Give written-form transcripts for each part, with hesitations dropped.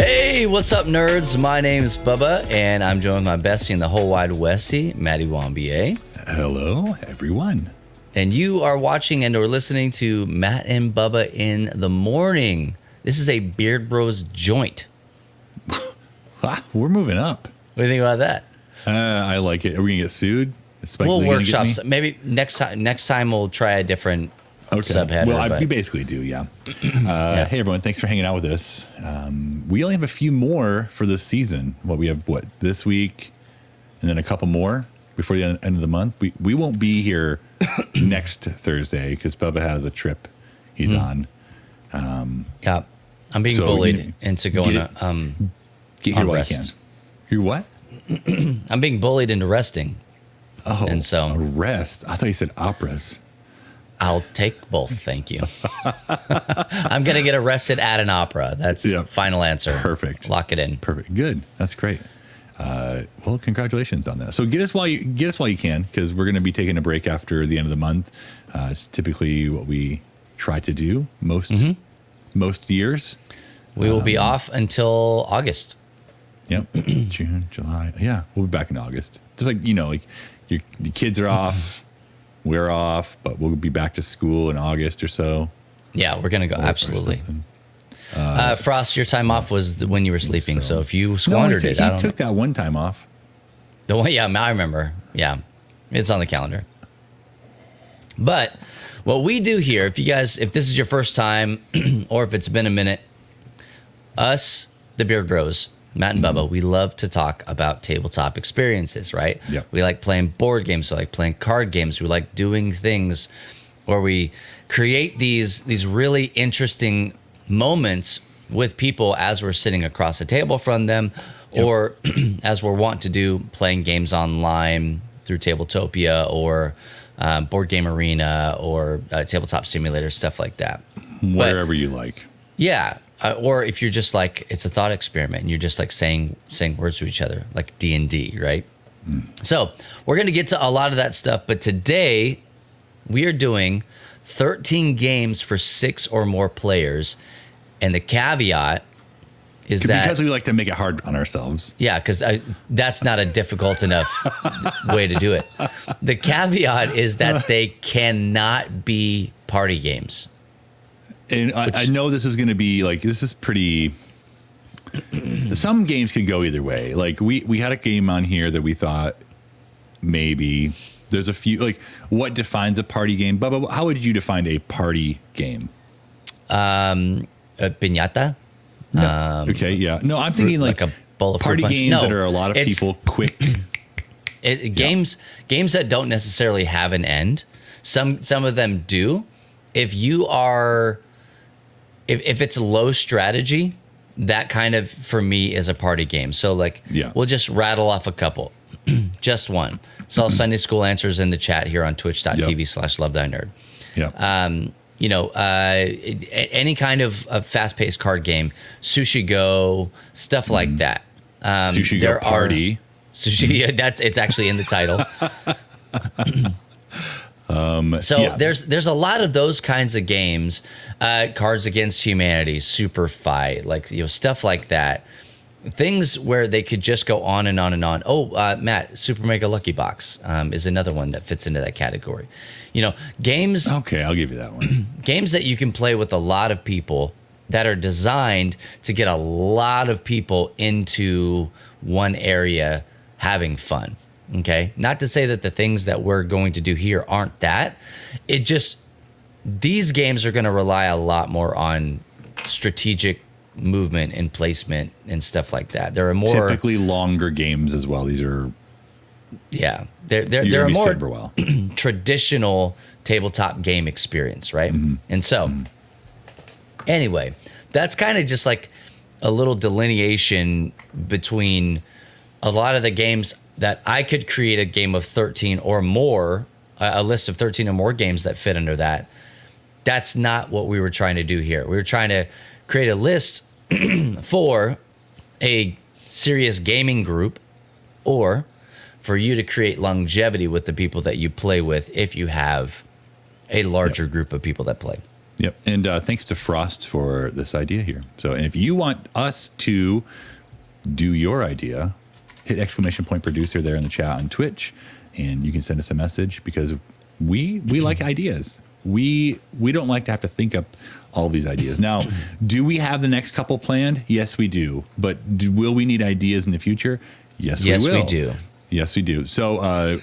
Hey, what's up, nerds? My name is Bubba, and I'm joined with my bestie in the whole wide Westie, Matty Wambier. Hello, everyone. And you are watching and or listening to Matt and Bubba in the morning. This is a Beard Bros joint. We're moving up. What do you think about that? I like it. Are we gonna get sued? We'll workshop. Maybe next time we'll try a different subheader. Well, we basically do, yeah. Hey, everyone. Thanks for hanging out with us. We only have a few more for this season. We have this week and then a couple more before the end of the month. We won't be here next Thursday because Bubba has a trip he's on. Yeah. I'm being bullied into going get here while you can. You're what? I'm being bullied into resting. Oh, and so rest. I thought you said operas. I'll take both, thank you. I'm going to get arrested at an opera. That's final answer. Perfect. Lock it in. Perfect. Good. That's great. Well, congratulations on that. So get us while you can, because we're going to be taking a break after the end of the month. It's typically what we try to do most years. We will be off until August. Yep. June, July. Yeah, we'll be back in August. Just like, your kids are off. We're off, but we'll be back to school in August or so. Yeah, we're going to go. Absolutely. Frost, your time off was when you were sleeping. So if you squandered it, I don't took that one time off. The one, yeah, I remember. Yeah, it's on the calendar. But what we do here, if this is your first time or if it's been a minute, us, the Beard Bros, Matt and Bubba, we love to talk about tabletop experiences, right? Yeah. We like playing board games. We like playing card games. We like doing things where we create these really interesting moments with people as we're sitting across the table from them, or as we're wont to do, playing games online through Tabletopia or Board Game Arena or Tabletop Simulator, stuff like that. Wherever you like. Yeah. Or if you're just like, it's a thought experiment and you're just like saying words to each other, like D&D, right? So we're going to get to a lot of that stuff. But today we are doing 13 games for 6 or more players. And the caveat is because we like to make it hard on ourselves. Yeah, because that's not a difficult enough way to do it. The caveat is that they cannot be party games. And I know this is going to be this is pretty. Some games could go either way. Like we had a game on here that we thought maybe there's a few. What defines a party game? Bubba, how would you define a party game? A piñata. No. Okay, yeah. No, I'm thinking like a bowl of party games that are a lot of people quick. Games that don't necessarily have an end. Some of them do. If you are. If it's low strategy, that kind of, for me, is a party game. So, we'll just rattle off a couple. Just one. Saw Sunday School Answers in the chat here on twitch.tv/LoveThyNerd. Yeah. Any kind of fast-paced card game, Sushi Go, stuff like that. Sushi Go Party. It's actually in the title. There's a lot of those kinds of games, Cards Against Humanity, Super Fight, stuff like that. Things where they could just go on and on and on. Matt, Super Mega Lucky Box is another one that fits into that category. Games. Okay, I'll give you that one. Games that you can play with a lot of people that are designed to get a lot of people into one area having fun. Okay, not to say that the things that we're going to do here aren't that. These games are going to rely a lot more on strategic movement and placement and stuff like that. There are more typically longer games as well. These are they're a more traditional tabletop game experience, right? And so anyway, that's kind of just like a little delineation between a lot of the games that I could create a game of 13 or more, a list of 13 or more games that fit under that. That's not what we were trying to do here. We were trying to create a list for a serious gaming group, or for you to create longevity with the people that you play with if you have a larger group of people that play. Yep. And thanks to Frost for this idea here. So if you want us to do your idea, hit !producer there in the chat on Twitch, and you can send us a message because we like ideas. We don't like to have to think up all these ideas. Now, do we have the next couple planned? Yes, we do. But will we need ideas in the future? Yes, we will. Yes, we do. Yes, we do. So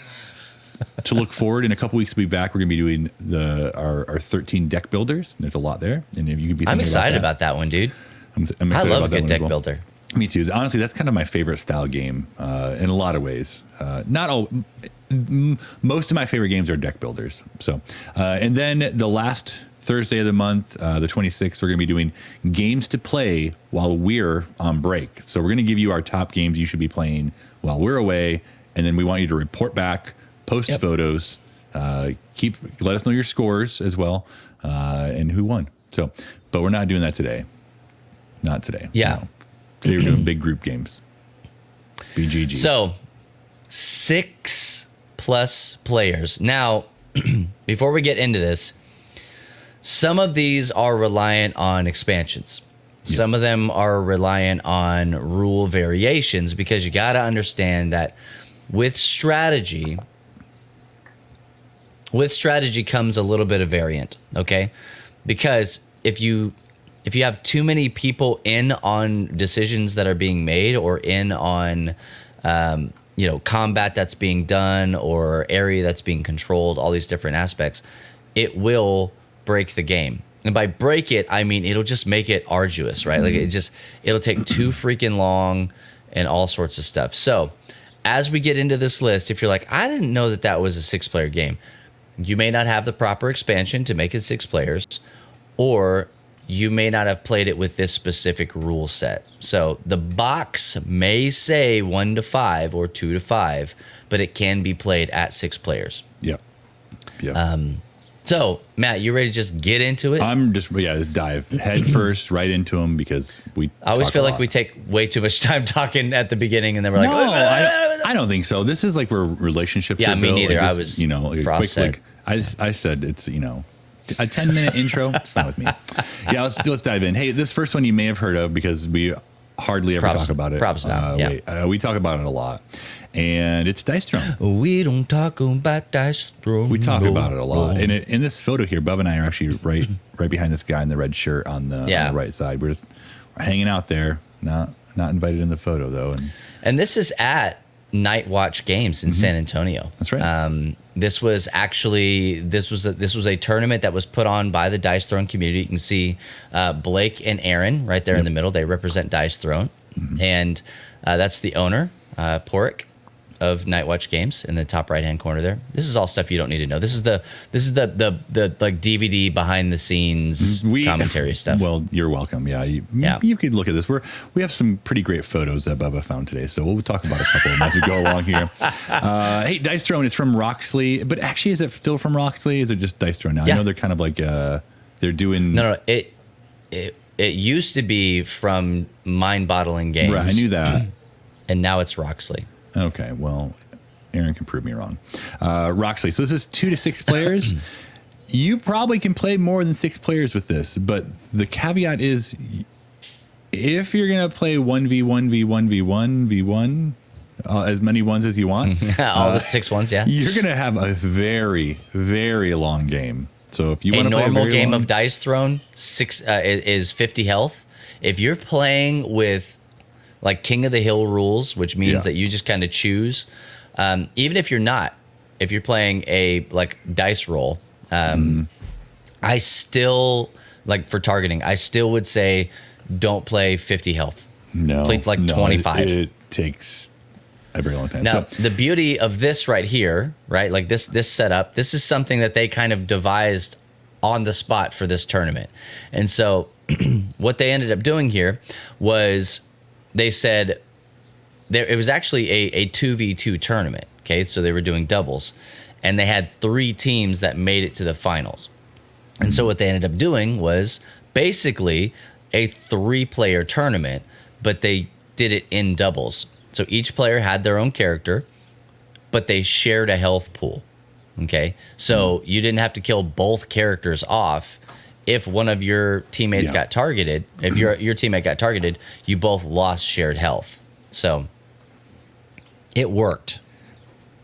to look forward, in a couple weeks, we'll be back. We're going to be doing our 13 deck builders. There's a lot there. And if you could be I'm excited about that one, dude. I'm excited I love about a good deck well. builder. Me too. Honestly, that's kind of my favorite style game in a lot of ways. Not all. Most of my favorite games are deck builders. So, and then the last Thursday of the month, the 26th, we're going to be doing games to play while we're on break. So we're going to give you our top games you should be playing while we're away, and then we want you to report back, post photos, let us know your scores as well, and who won. So, but we're not doing that today. Not today. Yeah. No. Today we're doing big group games. BGG. So 6+ players. Now, before we get into this, some of these are reliant on expansions. Yes. Some of them are reliant on rule variations, because you got to understand that with strategy comes a little bit of variant, okay? Because if you have too many people in on decisions that are being made, or in on combat that's being done, or area that's being controlled, all these different aspects, it will break the game. And by break it, I mean it'll just make it arduous, right? Like it'll take too freaking long and all sorts of stuff. So as we get into this list, if you're like, I didn't know that was a 6-player game, you may not have the proper expansion to make it 6 players, or you may not have played it with this specific rule set. So the box may say 1 to 5 or 2 to 5, but it can be played at 6 players. Yep. So, Matt, you ready to just get into it? I'm just dive head first right into them, because I always feel like we take way too much time talking at the beginning, and then we're like, I don't think so. This is like where relationships are built. Yeah, me neither. Like this, I was Frost said. I said it's a 10-minute intro. It's fine with me. Yeah, let's dive in. Hey, this first one you may have heard of, because we hardly ever talk about it. Props now. We talk about it a lot. And it's Dice Throne. We don't talk about Dice Throne. We talk about it a lot. And in this photo here, Bubba and I are actually right behind this guy in the red shirt on the right side. We're hanging out there, not invited in the photo though. And this is at Night Watch Games in San Antonio. That's right. This was a tournament that was put on by the Dice Throne community. You can see Blake and Aaron right there in the middle. They represent Dice Throne, and that's the owner, Porrick, of Night Watch Games in the top right hand corner there. This is all stuff you don't need to know. This is the like DVD behind the scenes commentary stuff. Well, you're welcome. Yeah, you could look at this. We have some pretty great photos that Bubba found today, so we'll talk about a couple of them as we go along here. Hey, Dice Throne is from Roxley, but actually, is it still from Roxley? Is it just Dice Throne now? Yeah. I know they're kind of like they're doing. No. It used to be from Mind Bottling Games. Right, I knew that. And now it's Roxley. Okay, well, Aaron can prove me wrong. Roxley. So this is 2 to 6 players. You probably can play more than 6 players with this, but the caveat is, if you're going to play 1v1v1v1, as many ones as you want. All the 6 ones, yeah. You're going to have a very, very long game. So if you want to play a normal very game long, of Dice Throne is 50 health. If you're playing with like King of the Hill rules, which means that you just kind of choose, even if you're playing a like dice roll, I still, like for targeting, I still would say don't play 50 health. No, play like 25. It takes a very long time. Now, the beauty of this right here, right, like this setup, this is something that they kind of devised on the spot for this tournament. And so what they ended up doing here was, they said it was actually a 2v2 tournament. Okay, so they were doing doubles, and they had 3 teams that made it to the finals. And so what they ended up doing was basically a 3-player tournament, but they did it in doubles. So each player had their own character, but they shared a health pool. Okay, so you didn't have to kill both characters off if one of your teammates got targeted, if your teammate got targeted, you both lost shared health. So it worked.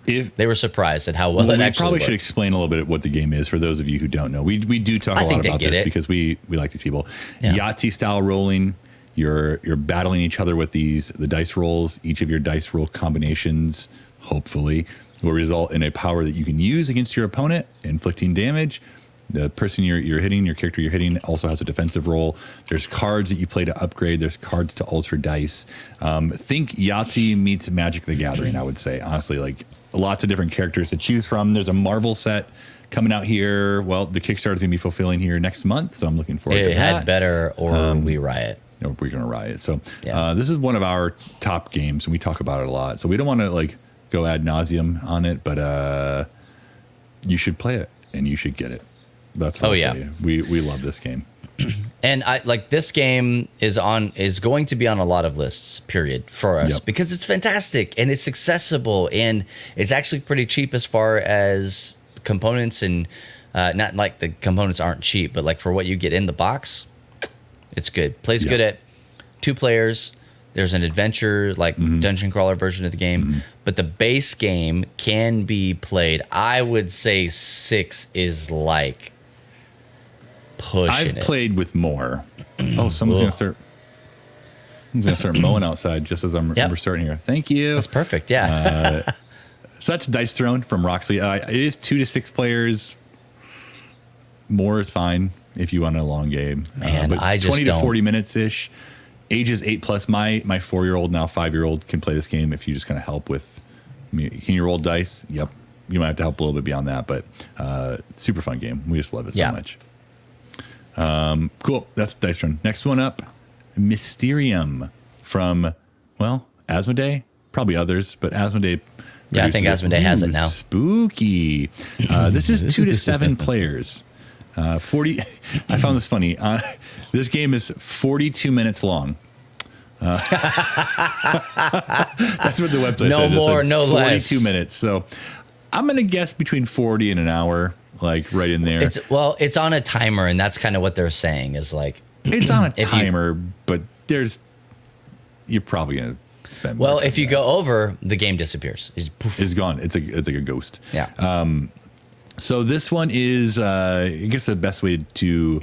If they were surprised at how well it actually probably worked. Should explain a little bit what the game is for those of you who don't know. We do talk a lot about this because we like these people. Yahtzee style rolling. You're battling each other with the dice rolls. Each of your dice roll combinations, hopefully, will result in a power that you can use against your opponent, inflicting damage. The person you're hitting, your character you're hitting, also has a defensive role. There's cards that you play to upgrade. There's cards to alter dice. Think Yahtzee meets Magic the Gathering, I would say. Honestly, like lots of different characters to choose from. There's a Marvel set coming out here. Well, the Kickstarter is going to be fulfilling here next month, so I'm looking forward to that. It had better or we riot. We're going to riot. So this is one of our top games, and we talk about it a lot. So we don't want to like go ad nauseum on it, but you should play it and you should get it. That's what I'll say. We love this game. And I like this game is going to be on a lot of lists, period, for us because it's fantastic and it's accessible and it's actually pretty cheap as far as components and not like the components aren't cheap, but like for what you get in the box, it's good. Plays good at 2 players. There's an adventure, like dungeon crawler version of the game, but the base game can be played. I would say 6 is like pushing I've played with more. Oh, someone's going to start mowing outside just as we're starting here. Thank you. That's perfect. Yeah. So that's Dice Throne from Roxley. It is 2 to 6 players. More is fine if you want a long game. Man, but I just 20 to 40 minutes ish. Ages 8+. My 4-year-old, now 5-year-old, can play this game if you just kind of help with. Can you roll dice? Yep. You might have to help a little bit beyond that, but super fun game. We just love it so much. Cool. That's Dice Throne. Next one up, Mysterium from, Asmodee. Probably others, but Asmodee. Yeah, I think Asmodee has it now. Spooky. This is 2 to 7 players. 40. I found this funny. This game is 42 minutes long. That's what the website said. No more, no less. 42 minutes. So I'm going to guess between 40 and an hour, like right in there. It's on a timer, and that's kind of what they're saying is like. It's on a timer, but you're probably going to spend more time if you go over, the game disappears. It's gone. It's like a ghost. Yeah. So this one is, I guess the best way to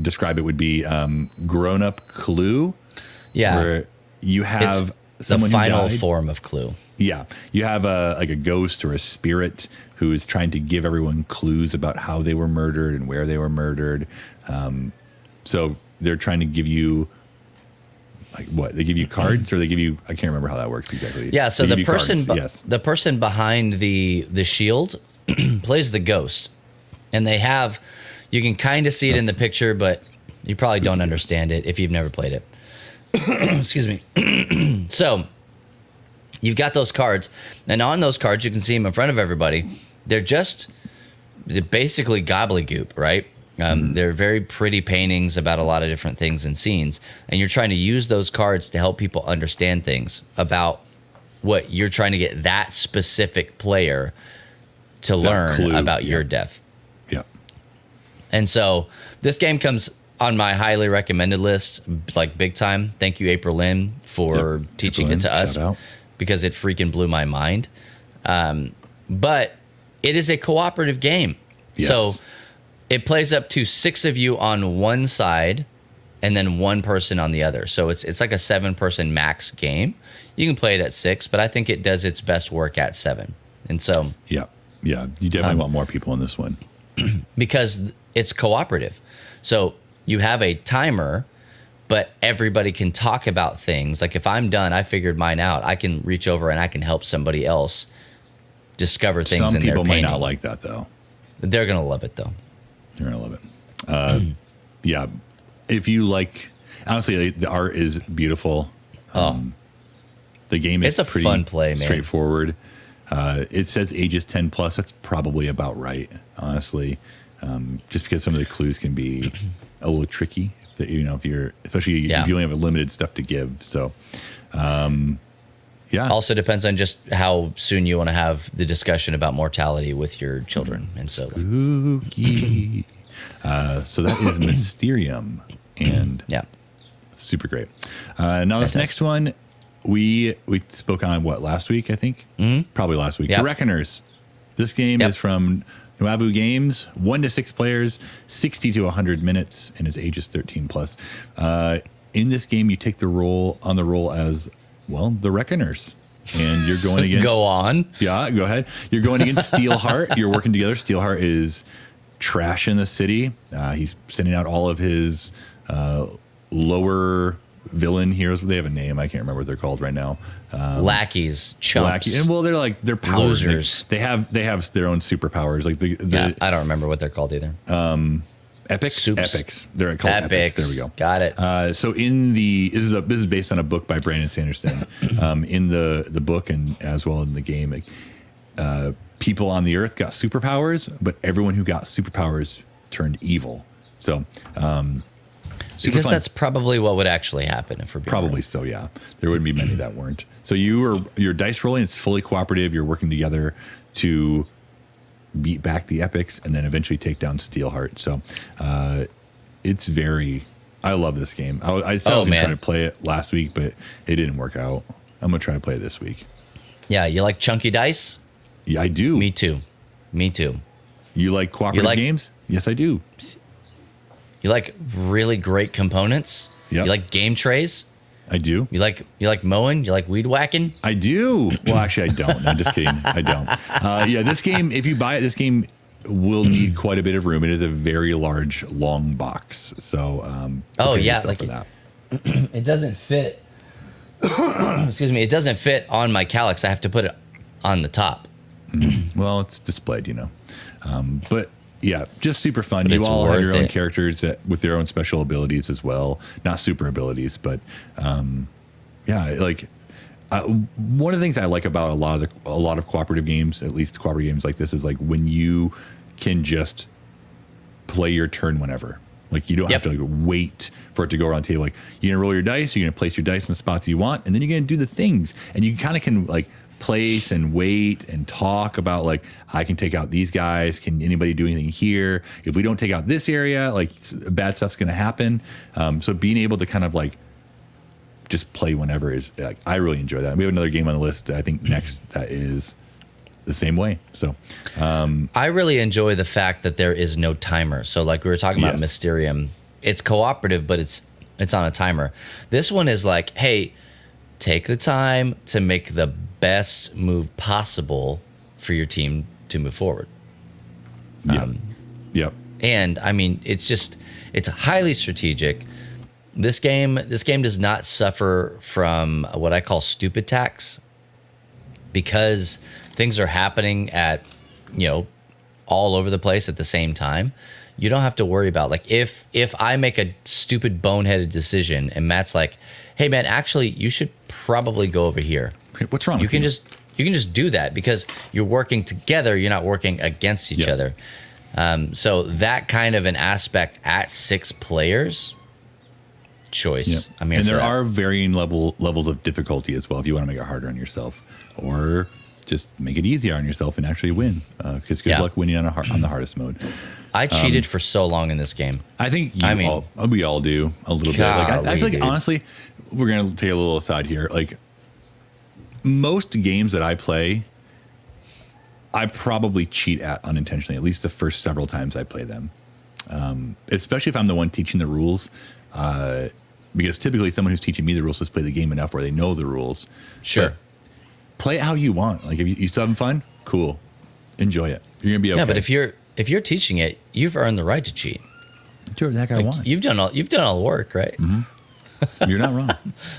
describe it would be grown-up Clue. Yeah. Where you have someone the final who died. form of Clue. Yeah. You have a ghost or a spirit who is trying to give everyone clues about how they were murdered and where they were murdered. So they're trying to give you like what? They give you cards or they give you, I can't remember how that works exactly. Yeah, so the person the person behind the shield plays the ghost. And you can kind of see it in the picture, but you probably don't understand it if you've never played it. Excuse me. So you've got those cards, and on those cards you can see them in front of everybody. They're basically gobbledygook, right? They're very pretty paintings about a lot of different things and scenes, and you're trying to use those cards to help people understand things about what you're trying to get that specific player to learn about your death. Yeah. And so this game comes on my highly recommended list, like big time. Thank you, April Lynn, for teaching it to us because it freaking blew my mind. But it is a cooperative game. Yes. So it plays up to 6 of you on one side and then 1 person on the other. So it's like a 7-person max game. You can play it at 6, but I think it does its best work at 7. And so yeah, you definitely want more people in this one because it's cooperative. So you have a timer, but everybody can talk about things. Like if I'm done, I figured mine out. I can reach over and I can help somebody else discover things in their painting. Some people might not like that though. They're gonna love it though. You're gonna love it. Yeah, if you like, honestly, the art is beautiful. The game is pretty fun play, man. Straightforward. It says ages 10+. That's probably about right, honestly. Just because some of the clues can be a little tricky. That if you only have limited stuff to give. So, Yeah. Also depends on just how soon you want to have the discussion about mortality with your children. And so, Spooky. So that is Mysterium, and yeah. super great. Now this next one, we spoke on last week, I think, probably last week. Yep. The Reckoners. This game is from Nuavu Games, 1 to 6 players, 60 to 100 minutes, and its ages 13 plus. In this game, you take the role as the Reckoners, and you're going against. Go on. Yeah, go ahead. You're going against Steelheart. You're working together. Steelheart is trash in the city. He's sending out all of his lower villain heroes. They have a name. I can't remember what they're called right now. Lackeys, chumps. And they're powers. Losers. They have their own superpowers. Like I don't remember what they're called either. Epics. Soups. Epics. They're called epics. There we go. Got it. So this is based on a book by Brandon Sanderson. In the book and as well in the game, people on the Earth got superpowers, but everyone who got superpowers turned evil. So. Because that's probably what would actually happen if we're being probably real. so, yeah. There wouldn't be many that weren't. So your dice rolling, it's fully cooperative. You're working together to beat back the epics and then eventually take down Steelheart. So it's I love this game. I said I was going to try to play it last week, but it didn't work out. I'm going to try to play it this week. Yeah, you like chunky dice? Yeah, I do. Me too. You like cooperative games? Yes, I do. You like really great components? Yep. You like game trays? I do. You like mowing? You like weed whacking? I do. Well, actually, I don't. I'm just kidding. I don't. This game, if you buy it, this game will need quite a bit of room. It is a very large, long box. So, for that. It doesn't fit. Excuse me. It doesn't fit on my Calyx. I have to put it on the top. Well, it's displayed, but. Yeah, just super fun. But you all have your own it. characters with their own special abilities as well. Not super abilities, but one of the things I like about a lot of cooperative games, at least cooperative games like this, is like when you can just play your turn whenever. Like you don't have to wait for it to go around the table. Like you're gonna roll your dice, you're gonna place your dice in the spots you want, and then you're gonna do the things, and you kind of can place and wait and talk about I can take out these guys. Can anybody do anything here? If we don't take out this area, bad stuff's going to happen. So being able to kind of just play whenever is I really enjoy that. We have another game on the list. I think next that is the same way. So I really enjoy the fact that there is no timer. So like we were talking about Mysterium, it's cooperative, but it's on a timer. This one is hey, take the time to make the best move possible for your team to move forward. Yep. And I mean, it's highly strategic. This game does not suffer from what I call stupid tax, because things are happening at, all over the place at the same time. You don't have to worry about if I make a stupid boneheaded decision and Matt's like, hey man, actually you should probably go over here. What's wrong? You can just do that because you're working together. You're not working against each other. So that kind of an aspect at 6 players, choice. Yep. I'm here and for there that. are varying levels of difficulty as well. If you want to make it harder on yourself, or just make it easier on yourself and actually win, because good luck winning on the hardest mode. I cheated for so long in this game. I think we all do a little bit. I feel like honestly, we're gonna take a little aside here. Most games that I play, I probably cheat at unintentionally, at least the first several times I play them. Especially if I'm the one teaching the rules, because typically someone who's teaching me the rules has played the game enough where they know the rules. Sure. But play it how you want. If you still having fun, cool. Enjoy it. You're gonna be okay. Yeah, but if you're teaching it, you've earned the right to cheat. Do whatever the heck I want. You've done all the work, right? Mm-hmm. You're not wrong.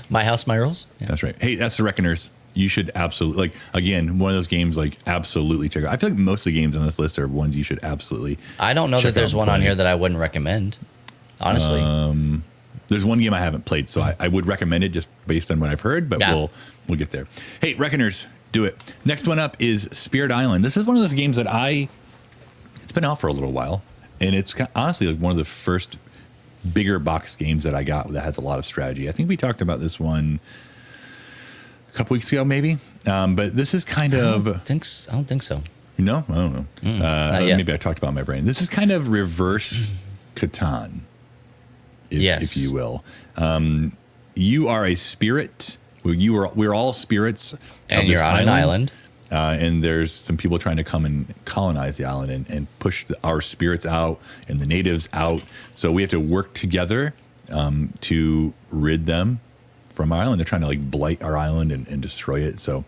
My house, my rules. Yeah. That's right. Hey, that's the Reckoners. You should absolutely again, one of those games absolutely check out. I feel like most of the games on this list are ones you should absolutely. I don't know that there's one on here that I wouldn't recommend. Honestly, there's one game I haven't played, so I would recommend it just based on what I've heard. But we'll get there. Hey, Reckoners, do it. Next one up is Spirit Island. This is one of those games that it's been out for a little while, and it's honestly one of the first bigger box games that I got that has a lot of strategy. I think we talked about this one couple weeks ago, maybe. But this is kind of. I don't think so. No, I don't know. Maybe I talked about my brain. This is kind of reverse Catan, if you will. You are a spirit. We're all spirits. And you're on an island. And there's some people trying to come and colonize the island and push our spirits out and the natives out. So we have to work together to rid them from our island. They're trying to like blight our island and destroy it. So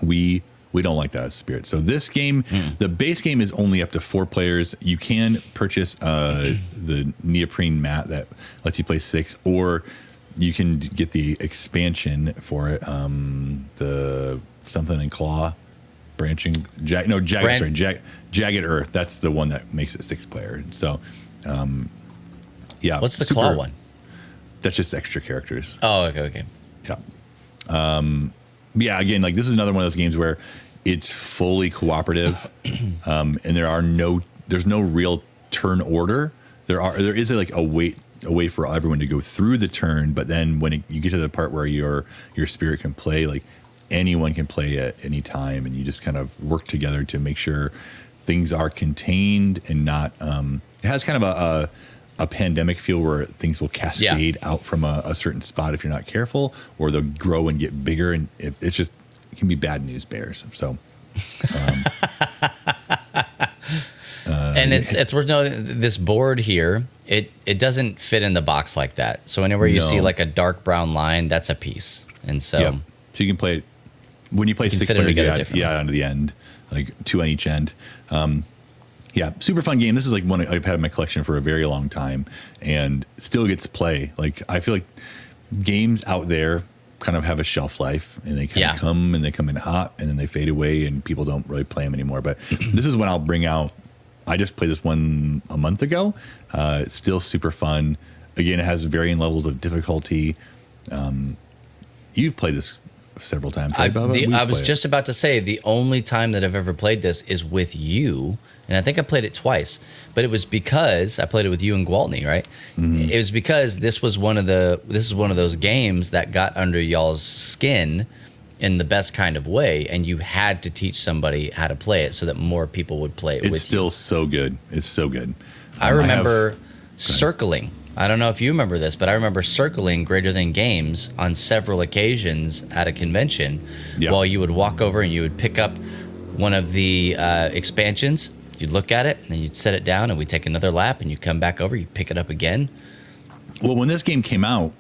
we don't like that as spirit. So this game, the base game is only up to 4 players. You can purchase the neoprene mat that lets you play 6, or you can get the expansion for it. The something in claw, branching, jagged earth. That's the one that makes it 6 player. So, yeah. What's the claw one? That's just extra characters. Oh, okay. Yeah. Yeah. Again, like this is another one of those games where it's fully cooperative, and there's no real turn order. There is like a way for everyone to go through the turn, but then when you get to the part where your spirit can play, like anyone can play at any time, and you just kind of work together to make sure things are contained and not. It has kind of a pandemic feel where things will cascade out from a certain spot if you're not careful, or they'll grow and get bigger, and it can be bad news bears. So. And it's worth noting this board here. It doesn't fit in the box like that. So whenever you see like a dark brown line, that's a piece. And so, so you can play it when you play 6 players. You add onto the end, like 2 on each end. Super fun game. This is like one I've had in my collection for a very long time, and still gets play. Like I feel like games out there kind of have a shelf life, and they kind of come in hot, and then they fade away, and people don't really play them anymore. But this is when I'll bring out. I just played this one a month ago. It's still super fun. Again, it has varying levels of difficulty. You've played this several times, right, Bubba? I was just about to say the only time that I've ever played this is with you, and I think I played it twice. But it was because I played it with you and Gwaltney, right? Mm-hmm. It was because this is one of those games that got under y'all's skin in the best kind of way, and you had to teach somebody how to play it so that more people would play it with you. It's still so good. It's so good. I remember circling. I don't know if you remember this, but I remember circling Greater Than Games on several occasions at a convention while you would walk over and you would pick up one of the expansions. You'd look at it, and then you'd set it down, and we'd take another lap, and you'd come back over, you'd pick it up again. Well, when this game came out,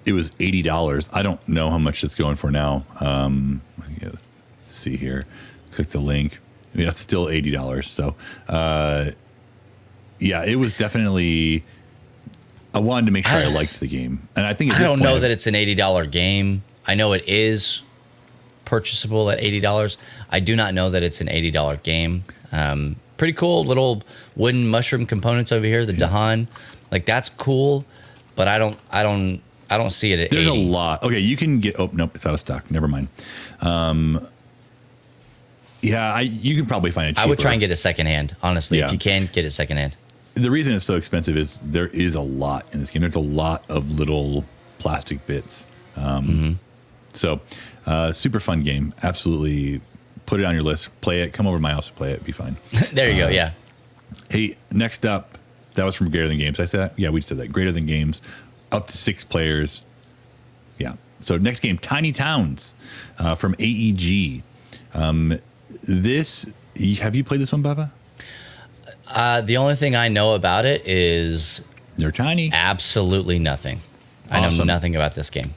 it was $80. I don't know how much it's going for now. Let's see here. Click the link. Yeah, it's still $80. So, it was definitely. I wanted to make sure I liked the game, and I think I don't know that it's an $80 game. I know it is purchasable at $80. I do not know that it's an $80 game. Pretty cool little wooden mushroom components over here. The Dahan, like that's cool, but I don't see it at There's 80. a lot. Okay, you can get. Oh nope, it's out of stock. Never mind. You can probably find it cheaper. I would try and get it secondhand. Honestly, if you can get it secondhand. The reason it's so expensive is there is a lot in this game. There's a lot of little plastic bits. So, super fun game. Absolutely, put it on your list. Play it. Come over to my house to play it. Be fine. There you go. Yeah. Hey, next up, that was from Greater Than Games. I said that? Yeah, we said that. Greater Than Games. Up to 6 players. Yeah. So next game, Tiny Towns from AEG. Have you played this one, Bubba? The only thing I know about it is they're tiny. Absolutely nothing. Awesome. I know nothing about this game.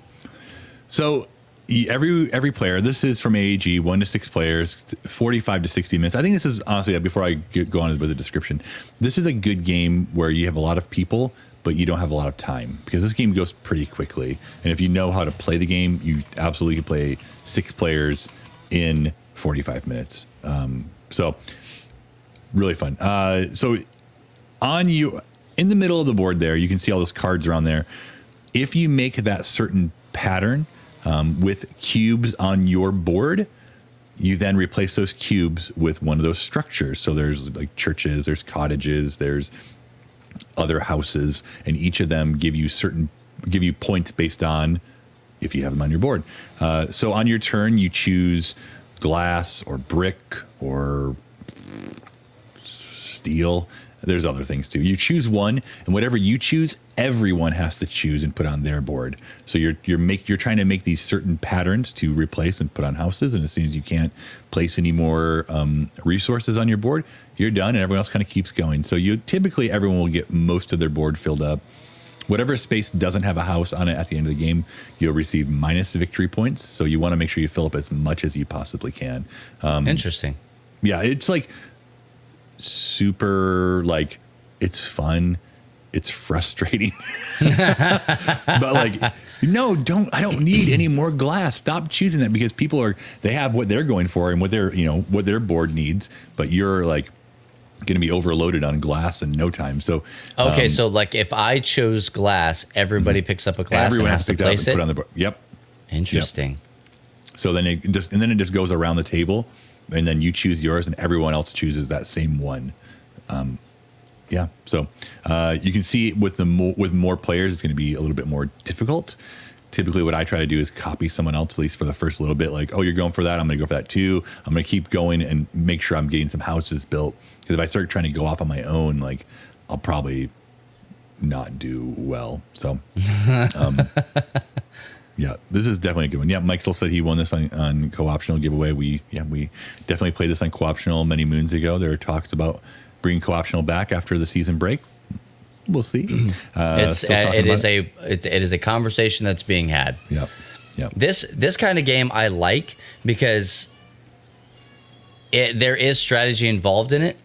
So every player, this is from AEG, 1 to 6 players, 45 to 60 minutes. I think this is honestly, before I go on with the description, this is a good game where you have a lot of people, but you don't have a lot of time, because this game goes pretty quickly. And if you know how to play the game, you absolutely can play 6 players in 45 minutes. So really fun. So in the middle of the board there, you can see all those cards around there. If you make that certain pattern with cubes on your board, you then replace those cubes with one of those structures. So there's like churches, there's cottages, there's other houses, and each of them give you points based on if you have them on your board. So on your turn, you choose glass or brick or steel. There's other things too. You choose one, and whatever you choose, everyone has to choose and put on their board. So you're trying to make these certain patterns to replace and put on houses. And as soon as you can't place any more resources on your board, you're done, and everyone else kind of keeps going. So typically everyone will get most of their board filled up. Whatever space doesn't have a house on it at the end of the game, you'll receive minus victory points. So you want to make sure you fill up as much as you possibly can. Interesting. Yeah, it's like super, like, it's fun. It's frustrating. But like, no, I don't need any more glass. Stop choosing that, because people they have what they're going for and what their board needs, but you're like going to be overloaded on glass in no time. So okay, so like if I chose glass, everybody picks up a glass everyone and has to pick place that up and it. put on the board. Yep. Interesting. Yep. So then it just goes around the table, and then you choose yours, and everyone else chooses that same one. Yeah. So you can see with more players, it's going to be a little bit more difficult. Typically what I try to do is copy someone else, at least for the first little bit. Like, oh, you're going for that, I'm going to go for that too. I'm going to keep going and make sure I'm getting some houses built. Because if I start trying to go off on my own, like, I'll probably not do well. So, yeah, this is definitely a good one. Yeah, Mike still said he won this on co-optional giveaway. We definitely played this on co-optional many moons ago. There are talks about bringing co-optional back after the season break. We'll see. It is a conversation that's being had. Yep. This kind of game I like because there is strategy involved in it,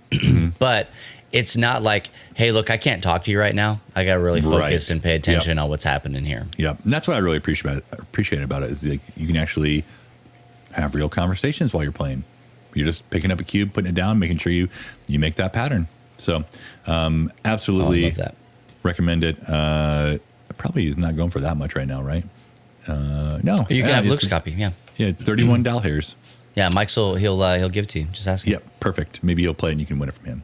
but it's not like, hey, look, I can't talk to you right now. I got to really focus and pay attention on what's happening here. Yeah, and that's what I really appreciate about it is like you can actually have real conversations while you're playing. You're just picking up a cube, putting it down, making sure you make that pattern. So absolutely I love that. Recommend it. Probably is not going for that much right now, right? No. You can have Luke's copy, yeah. Yeah, $31 hairs. Yeah, Mike's he'll give it to you. Just ask him. Yep, perfect. Maybe he'll play and you can win it from him.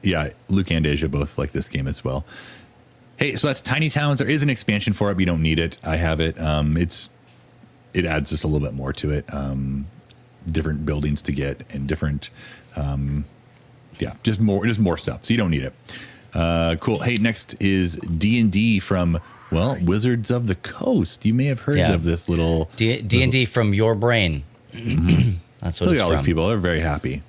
Yeah, Luke and Asia both like this game as well. Hey, so that's Tiny Towns. There is an expansion for it, but you don't need it. I have it. It adds just a little bit more to it. Different buildings to get and different, just more stuff. So you don't need it. Cool. Hey, next is D&D from Wizards of the Coast. You may have heard of this little D&D from your brain. That's what look it's at all from. these people. They're very happy.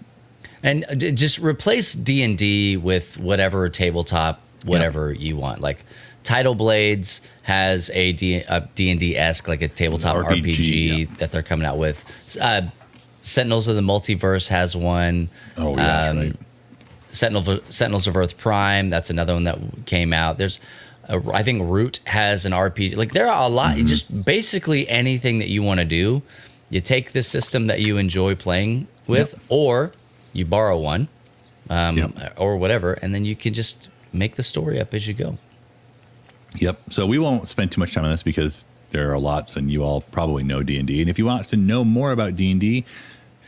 And just replace D&D with whatever tabletop, whatever you want. Like Tidal Blades has a D&D-esque, like a tabletop RPG that they're coming out with. Sentinels of the Multiverse has one. Oh, yeah, that's right. Sentinels of Earth Prime, that's another one that came out. There's, I think Root has an RPG. Like there are a lot, just basically anything that you want to do. You take the system that you enjoy playing with, or you borrow one, or whatever, and then you can just make the story up as you go. Yep. So we won't spend too much time on this because there are lots, and you all probably know D&D. And if you want to know more about D&D,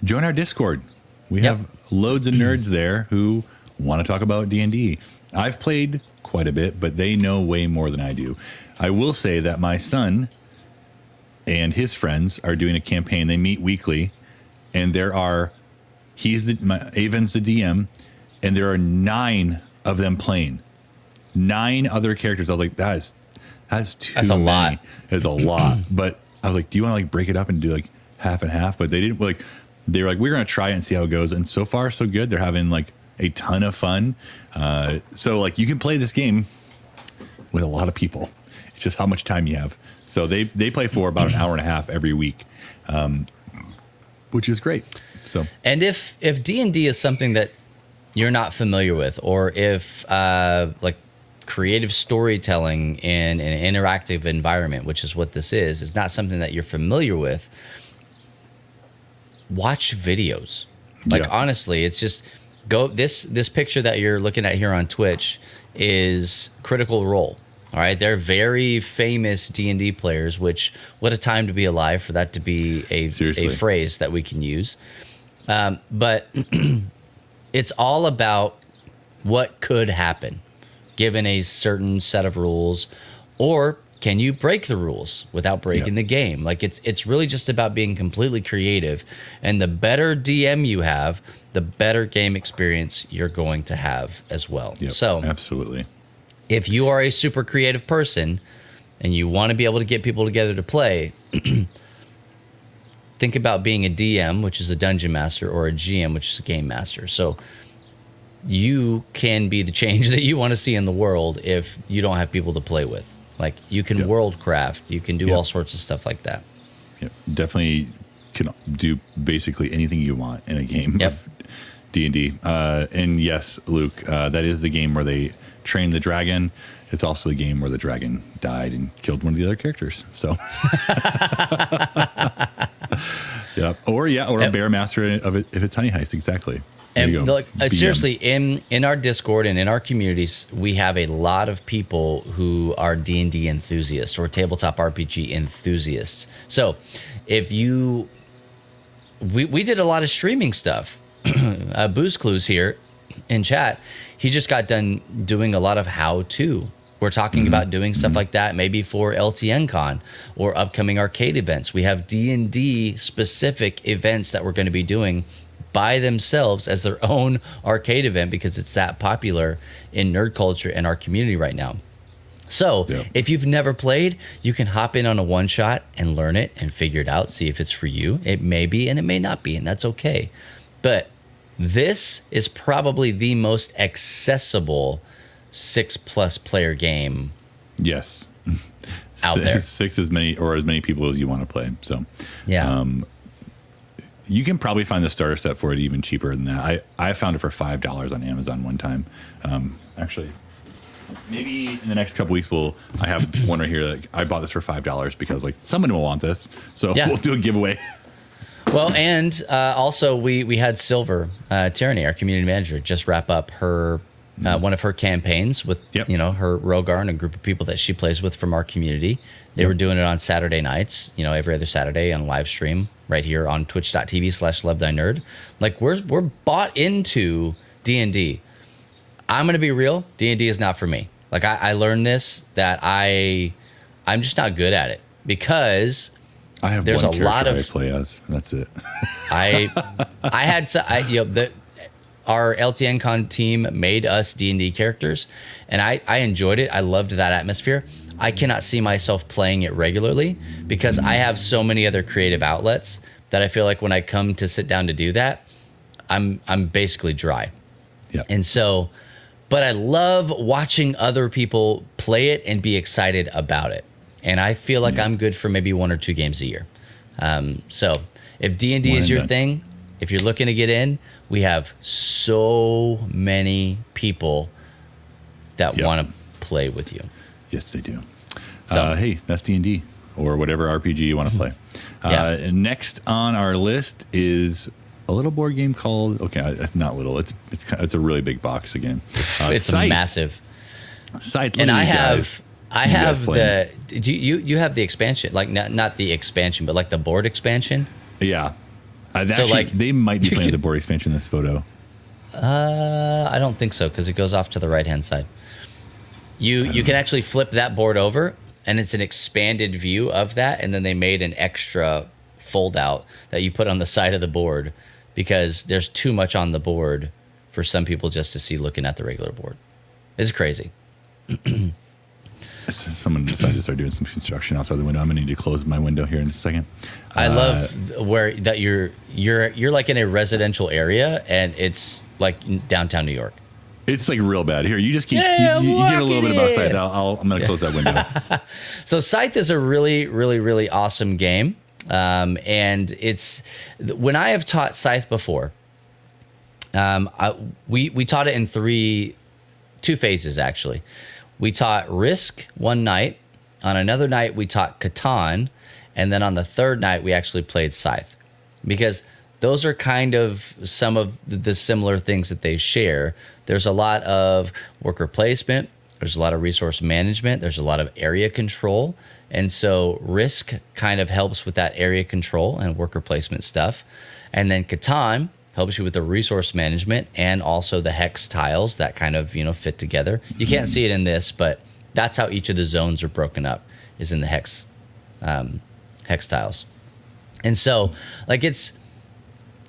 join our Discord. We have loads of nerds there who want to talk about D&D. I've played quite a bit, but they know way more than I do. I will say that my son and his friends are doing a campaign. They meet weekly, and Avon's the DM, and there are 9 of them playing. 9 other characters. I was like, that's too many. A lot. It's a lot. But I was like, do you want to like break it up and do like half and half? But they didn't. Like, they were like, we're going to try it and see how it goes. And so far, so good. They're having like a ton of fun. So like you can play this game with a lot of people. It's just how much time you have. So they play for about an hour and a half every week, which is great. So, and if D&D is something that you're not familiar with, or if like creative storytelling in an interactive environment, which is what this is not something that you're familiar with, watch videos. Like honestly, it's just this picture that you're looking at here on Twitch is Critical Role. All right, they're very famous D&D players, which what a time to be alive for that to be a phrase that we can use. But it's all about what could happen given a certain set of rules, or can you break the rules without breaking the game? Like it's really just about being completely creative, and the better DM you have, the better game experience you're going to have as well. Yep, so absolutely. If you are a super creative person and you want to be able to get people together to play, think about being a DM, which is a dungeon master, or a GM, which is a game master. So you can be the change that you want to see in the world if you don't have people to play with. Like, you can world craft, you can do all sorts of stuff like that. Yep. Definitely can do basically anything you want in a game of D&D. And yes, Luke, that is the game where they train the dragon. It's also the game where the dragon died and killed one of the other characters. So, or a bear master of it if it's Honey Heist. Exactly. And look, seriously, in our Discord and in our communities, we have a lot of people who are D&D enthusiasts or tabletop RPG enthusiasts. So if we did a lot of streaming stuff. Booze Clues here in chat, he just got done doing a lot of how-to. We're talking about doing stuff like that, maybe for LTN Con or upcoming arcade events. We have D&D specific events that we're going to be doing by themselves as their own arcade event, because it's that popular in nerd culture in our community right now. So if you've never played, you can hop in on a one shot and learn it and figure it out, see if it's for you. It may be and it may not be, and that's okay. But this is probably the most accessible 6+ player game. Yes. Out there. 6 as many people as you want to play. So you can probably find the starter set for it even cheaper than that. I found it for $5 on Amazon one time. Actually, maybe in the next couple weeks I have one right here. Like, I bought this for $5 because like someone will want this, so we'll do a giveaway. Well, and also we had Silver Tyranny, our community manager, just wrap up her one of her campaigns with her Rogar and a group of people that she plays with from our community. They were doing it on Saturday nights, every other Saturday on live stream right here on twitch.tv/LoveThyNerd. Like, we're bought into D&D. I'm going to be real. D&D is not for me. Like, I learned this, that I'm just not good at it, because I have there's one a lot of I play as, and that's it. Our LTN Con team made us D&D characters, and I enjoyed it. I loved that atmosphere. I cannot see myself playing it regularly because I have so many other creative outlets that I feel like when I come to sit down to do that, I'm basically dry. Yeah. And so, but I love watching other people play it and be excited about it. And I feel like I'm good for maybe 1 or 2 games a year. So if D&D is your thing, if you're looking to get in, we have so many people that want to play with you. Yes, they do. So, hey, that's D&D or whatever RPG you want to play. Next on our list is a little board game called, it's not little, it's a really big box again. It's Scythe. Massive. Scythe. And I have you have the expansion, like not the expansion, but like the board expansion. Yeah. They might be playing the board expansion in this photo. I don't think so, because it goes off to the right-hand side. You can actually flip that board over, and it's an expanded view of that, and then they made an extra fold-out that you put on the side of the board, because there's too much on the board for some people just to see looking at the regular board. It's crazy. Someone decided to start doing some construction outside the window. I'm gonna need to close my window here in a second. I love where that you're like in a residential area, and it's like downtown New York. It's like real bad. Here, you just keep you get a little bit about Scythe. I'm gonna close that window. So Scythe is a really, really, really awesome game, and it's when I have taught Scythe before. We taught it in two phases actually. We taught Risk one night. On another night, we taught Catan. And then on the third night, we actually played Scythe. Because those are kind of some of the similar things that they share. There's a lot of worker placement. There's a lot of resource management. There's a lot of area control. And so Risk kind of helps with that area control and worker placement stuff. And then Catan helps you with the resource management and also the hex tiles that kind of, fit together. You can't see it in this, but that's how each of the zones are broken up, is in the hex tiles. And so, like,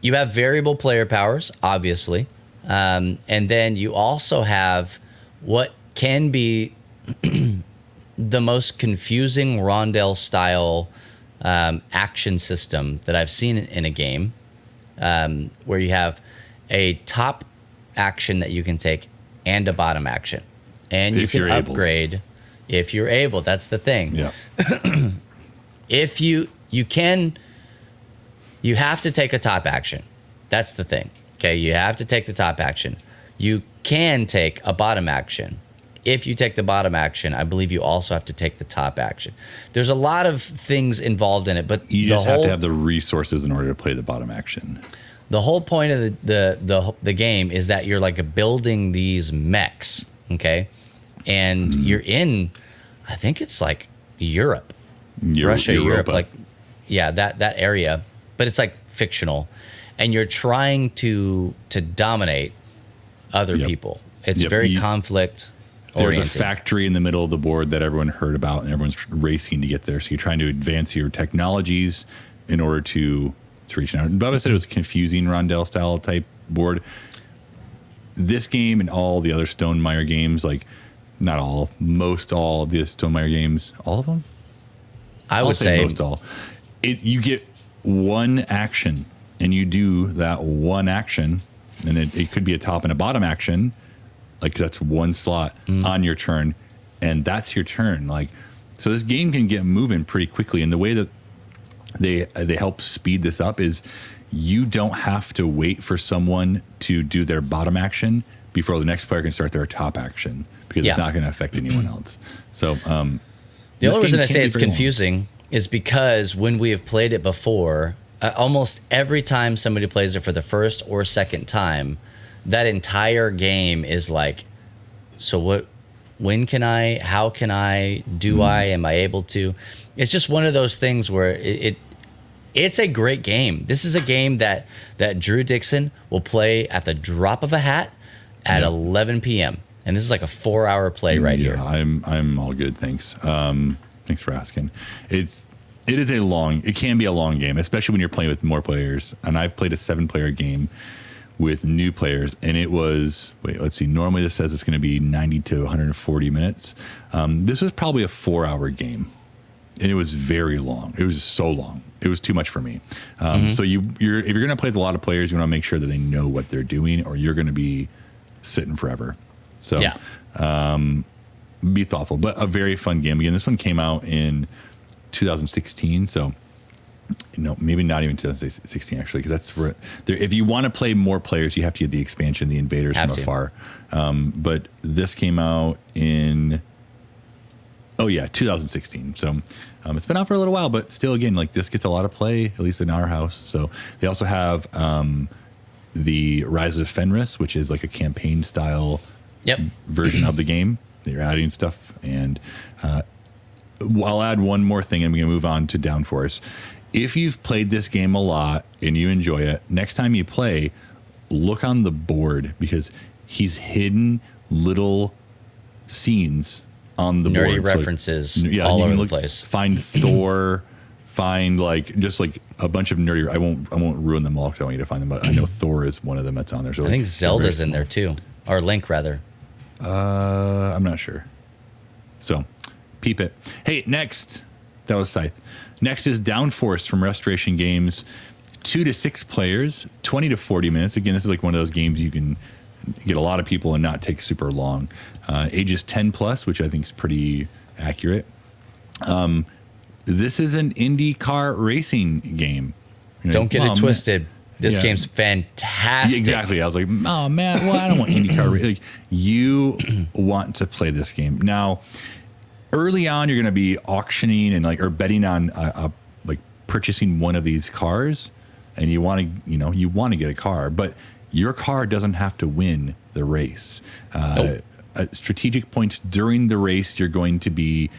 you have variable player powers, obviously, and then you also have what can be the most confusing rondel style action system that I've seen in a game, where you have a top action that you can take and a bottom action, and you can upgrade if you're able. That's the thing. Yeah. If you have to take a top action. That's the thing. Okay, you have to take the top action. You can take a bottom action. If you take the bottom action, I believe you also have to take the top action. There's a lot of things involved in it, but you just have to have the resources in order to play the bottom action. The whole point of the game is that you're like building these mechs, okay? And you're in, I think it's like Europe. Russia, Europe, like, yeah, that area. But it's like fictional. And you're trying to dominate other people. It's very conflict There's oriented. a factory in the middle of the board that everyone heard about, and everyone's racing to get there. So you're trying to advance your technologies in order to reach out. And Bubba said it was a confusing rondel style type board. This game and all the other Stonemaier games, like not all, most all of the Stonemaier games, all of them? I would say most all. You get one action, and you do that one action, and it could be a top and a bottom action, like that's one slot on your turn, and that's your turn. Like, so this game can get moving pretty quickly, and the way that they help speed this up is you don't have to wait for someone to do their bottom action before the next player can start their top action, because it's not going to affect anyone else. So the only reason I say it's confusing is because when we have played it before, almost every time somebody plays it for the first or second time, that entire game is like, so what, when can I, how can I, am I able to? It's just one of those things where it's a great game. This is a game that Drew Dixon will play at the drop of a hat at 11 p.m. And this is like a 4-hour play here. I'm all good. Thanks. Thanks for asking. It can be a long game, especially when you're playing with more players. And I've played a 7-player game with new players, and it was, let's see, normally this says it's going to be 90 to 140 minutes. This was probably a 4-hour game, and it was very long. It was so long. It was too much for me. So if you're going to play with a lot of players, you want to make sure that they know what they're doing, or you're going to be sitting forever. So be thoughtful, but a very fun game. Again, this one came out in 2016, so maybe not even 2016 actually, because that's where if you want to play more players, you have to get the expansion, the Invaders from afar. But this came out in 2016. So it's been out for a little while, but still, again, like this gets a lot of play, at least in our house. So they also have the Rise of Fenris, which is like a campaign style version of the game that you're adding stuff. And I'll add one more thing, and we're gonna move on to Downforce. If you've played this game a lot and you enjoy it, next time you play, look on the board, because he's hidden little scenes on the nerdy board. references all over the place. Find Thor, find just like a bunch of nerdy. I won't ruin them all because I want you to find them. But I know Thor is one of them that's on there. So I think Zelda's in there too, or Link rather. I'm not sure. So peep it. Hey, next, that was Scythe. Next is Downforce from Restoration Games. 2 to 6 players, 20 to 40 minutes. Again, this is like one of those games you can get a lot of people and not take super long. Ages 10 plus, which I think is pretty accurate. This is an IndyCar racing game. Don't get it twisted. This game's fantastic. Exactly. I was like, oh man, well, I don't want IndyCar racing. Like, you want to play this game. Now, early on, you're going to be auctioning and or betting on purchasing one of these cars, and you want to get a car, but your car doesn't have to win the race. Nope. At strategic points during the race, you're going to be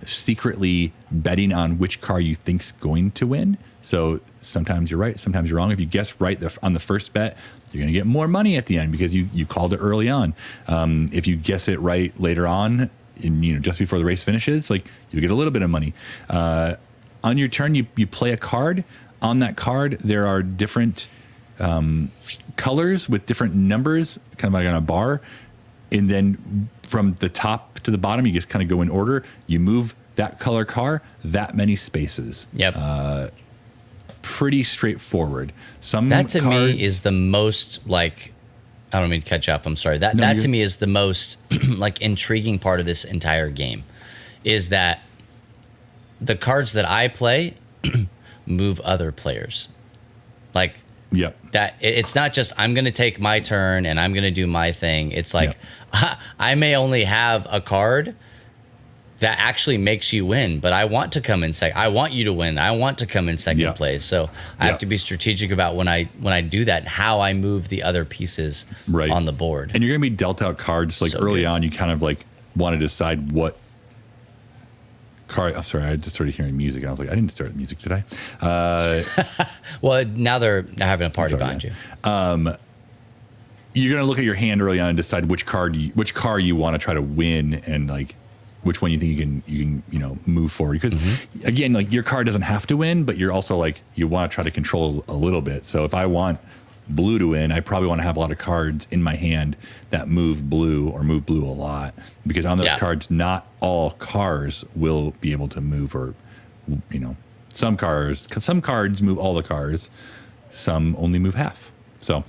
secretly betting on which car you think's going to win. So sometimes you're right, sometimes you're wrong. If you guess right on the first bet, you're going to get more money at the end because you called it early on. If you guess it right later on, just before the race finishes, like you get a little bit of money. On your turn, you play a card. On that card, there are different colors with different numbers, kind of like on a bar. And then from the top to the bottom, you just kind of go in order. You move that color car that many spaces. Yep. Pretty straightforward. That to me is the most like, I don't mean to cut you off. I'm sorry. That to me is the most like intriguing part of this entire game, is that the cards that I play move other players. Like, yep. That it's not just I'm going to take my turn and I'm going to do my thing. It's like I may only have a card that actually makes you win, but I want to come in second. I want you to win. I want to come in second place. So I have to be strategic about when I do that and how I move the other pieces on the board. And you're going to be dealt out cards like early on. You kind of like want to decide what card. I'm sorry, I just started hearing music and I was like, I didn't start the music, did I? Well, now they're having a party behind you. You're going to look at your hand early on and decide which car you want to try to win, and like which one you think you can move forward. Because again, like your card doesn't have to win, but you're also like, you want to try to control a little bit. So if I want blue to win, I probably want to have a lot of cards in my hand that move blue or move blue a lot, because on those cards, not all cars will be able to move, or some cards move all the cars, some only move half. So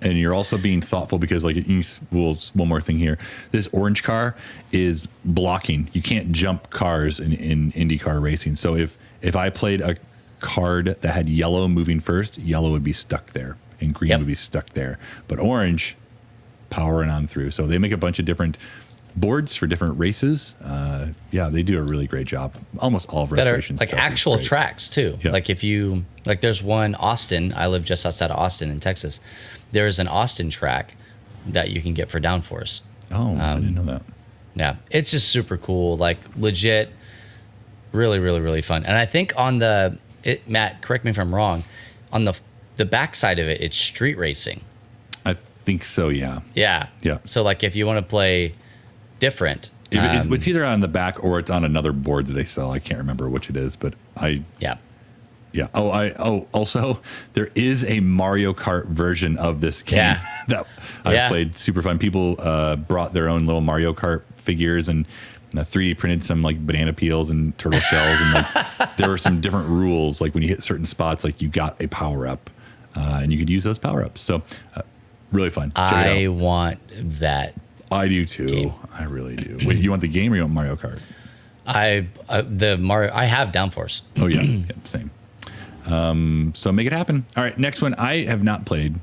and you're also being thoughtful because, like, one more thing here. This orange car is blocking. You can't jump cars in IndyCar racing. So if I played a card that had yellow moving first, yellow would be stuck there and green would be stuck there. But orange, powering on through. So they make a bunch of different boards for different races. They do a really great job. Almost all of restoration like stuff actual tracks too. Yep. Like there's one Austin. I live just outside of Austin in Texas. There's an Austin track that you can get for Downforce. Oh, I didn't know that. Yeah, it's just super cool. Like legit, really, really, really fun. And I think on Matt, correct me if I'm wrong, on the back side of it, it's street racing. I think so. Yeah. Yeah. Yeah. So like if you want to play different, it's either on the back or it's on another board that they sell. I can't remember which it is, but Yeah. Also, there is a Mario Kart version of this game that I played. Super fun. People brought their own little Mario Kart figures and 3D printed some like banana peels and turtle shells, and like there were some different rules. Like when you hit certain spots, like you got a power up, and you could use those power ups. So really fun. I want that. I do too. Game. I really do. Wait, you want the game or you want Mario Kart? I have Downforce. Oh yeah, same. So make it happen. All right, next one I have not played,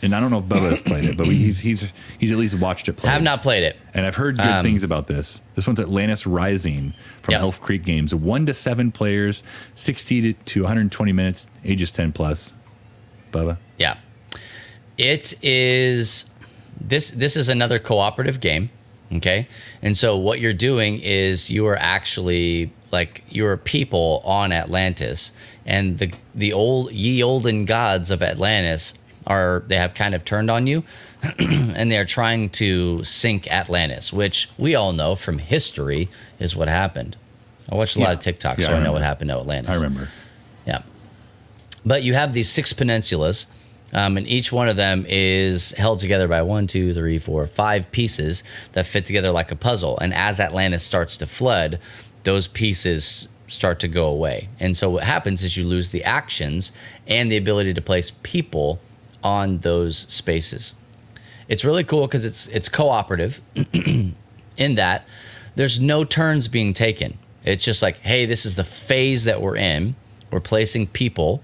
and I don't know if Bubba has played it, but he's at least watched it play. I have not played it, and I've heard good things about this. This one's Atlantis Rising from Elf Creek Games. 1 to 7 players, 60 to 120 minutes, ages 10 plus. Bubba. Yeah, it is. This is another cooperative game. Okay, and so what you're doing is you are actually like you're people on Atlantis, and the olden gods of Atlantis they have kind of turned on you, and they're trying to sink Atlantis, which we all know from history is what happened. I watched a lot of TikTok, so I know what happened to Atlantis. I remember. Yeah, but you have these 6 peninsulas. And each one of them is held together by 1, 2, 3, 4, 5 pieces that fit together like a puzzle. And as Atlantis starts to flood, those pieces start to go away. And so what happens is you lose the actions and the ability to place people on those spaces. It's really cool because it's cooperative in that there's no turns being taken. It's just like, hey, this is the phase that we're in. We're placing people.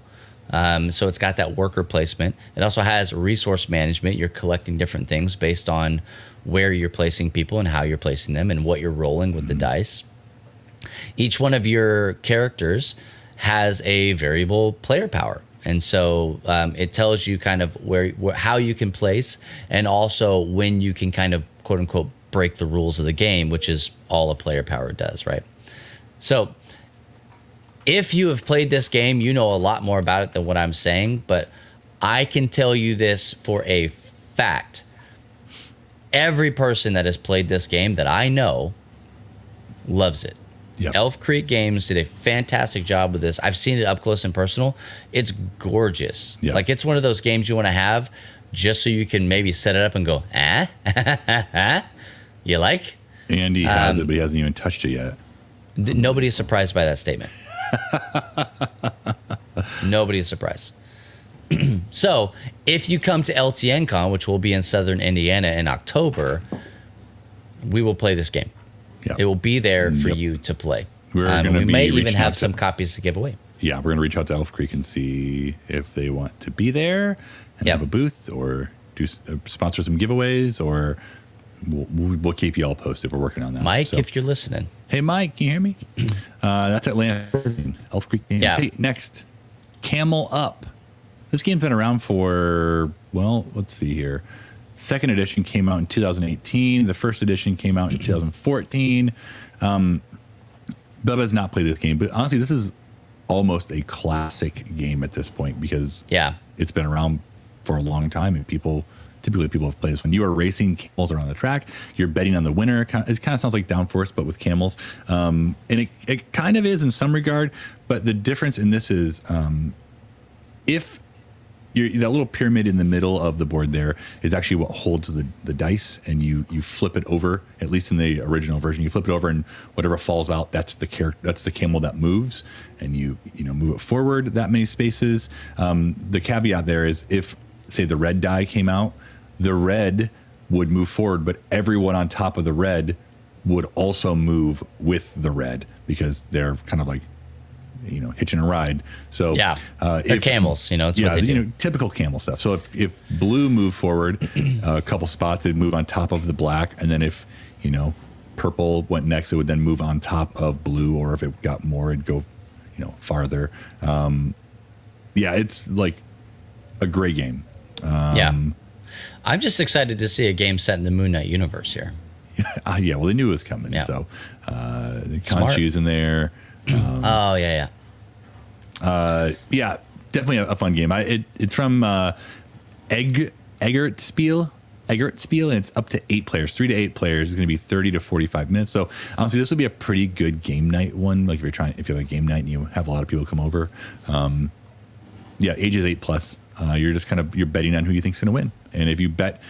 So it's got that worker placement. It also has resource management. You're collecting different things based on where you're placing people and how you're placing them and what you're rolling with the dice. Each one of your characters has a variable player power. And so it tells you kind of how you can place, and also when you can kind of quote unquote break the rules of the game, which is all a player power does, right? So if you have played this game, you know a lot more about it than what I'm saying, but I can tell you this for a fact. every person that has played this game that I know loves it. Yep. Elf Creek Games did a fantastic job with this. I've seen it up close and personal. It's gorgeous. Yep. Like, it's one of those games you want to have just so you can maybe set it up and go, you like? Andy has it, but he hasn't even touched it yet. Nobody is surprised by that statement. Nobody is surprised. So, if you come to LTN Con, which will be in Southern Indiana in October, we will play this game. Yep. It will be there for you to play. We're going to we be may even reaching have out some copies to give away. Yeah, we're going to reach out to Elf Creek and see if they want to be there and have a booth or do sponsor some giveaways, or we'll keep you all posted. We're working on that. Mike, if you're listening. Hey, Mike, can you hear me? That's Atlantis Rising, Elf Creek Games. Yeah. Hey, next, Camel Up. This game's been around for, well, let's see here. Second edition came out in 2018. The first edition came out in 2014. Bubba has not played this game, but honestly, this is almost a classic game at this point because it's been around for a long time, and typically people have played this. When you are racing camels around the track, you're betting on the winner. It kind of sounds like Downforce, but with camels. And it kind of is in some regard, but the difference in this is if that little pyramid in the middle of the board there is actually what holds the dice, and you flip it over. At least in the original version, you flip it over, and whatever falls out, that's the camel that moves, and you move it forward that many spaces. The caveat there is if, say, the red die came out, the red would move forward, but everyone on top of the red would also move with the red because they're kind of like, hitching a ride. So they're camels, it's what they do. Typical camel stuff. So if blue moved forward a couple spots, it'd move on top of the black. And then if, purple went next, it would then move on top of blue, or if it got more, it'd go, farther. It's like a great game. I'm just excited to see a game set in the Moon Knight universe here. Well, they knew it was coming. Yeah. So the Conchu's in there. Definitely a fun game. It's from Eggert Spiel, and it's up to 8 players, 3 to 8 players. It's going to be 30 to 45 minutes. So honestly, this will be a pretty good game night one. Like if you have a game night and you have a lot of people come over. Ages 8 plus. You're just you're betting on who you think's going to win. And if you bet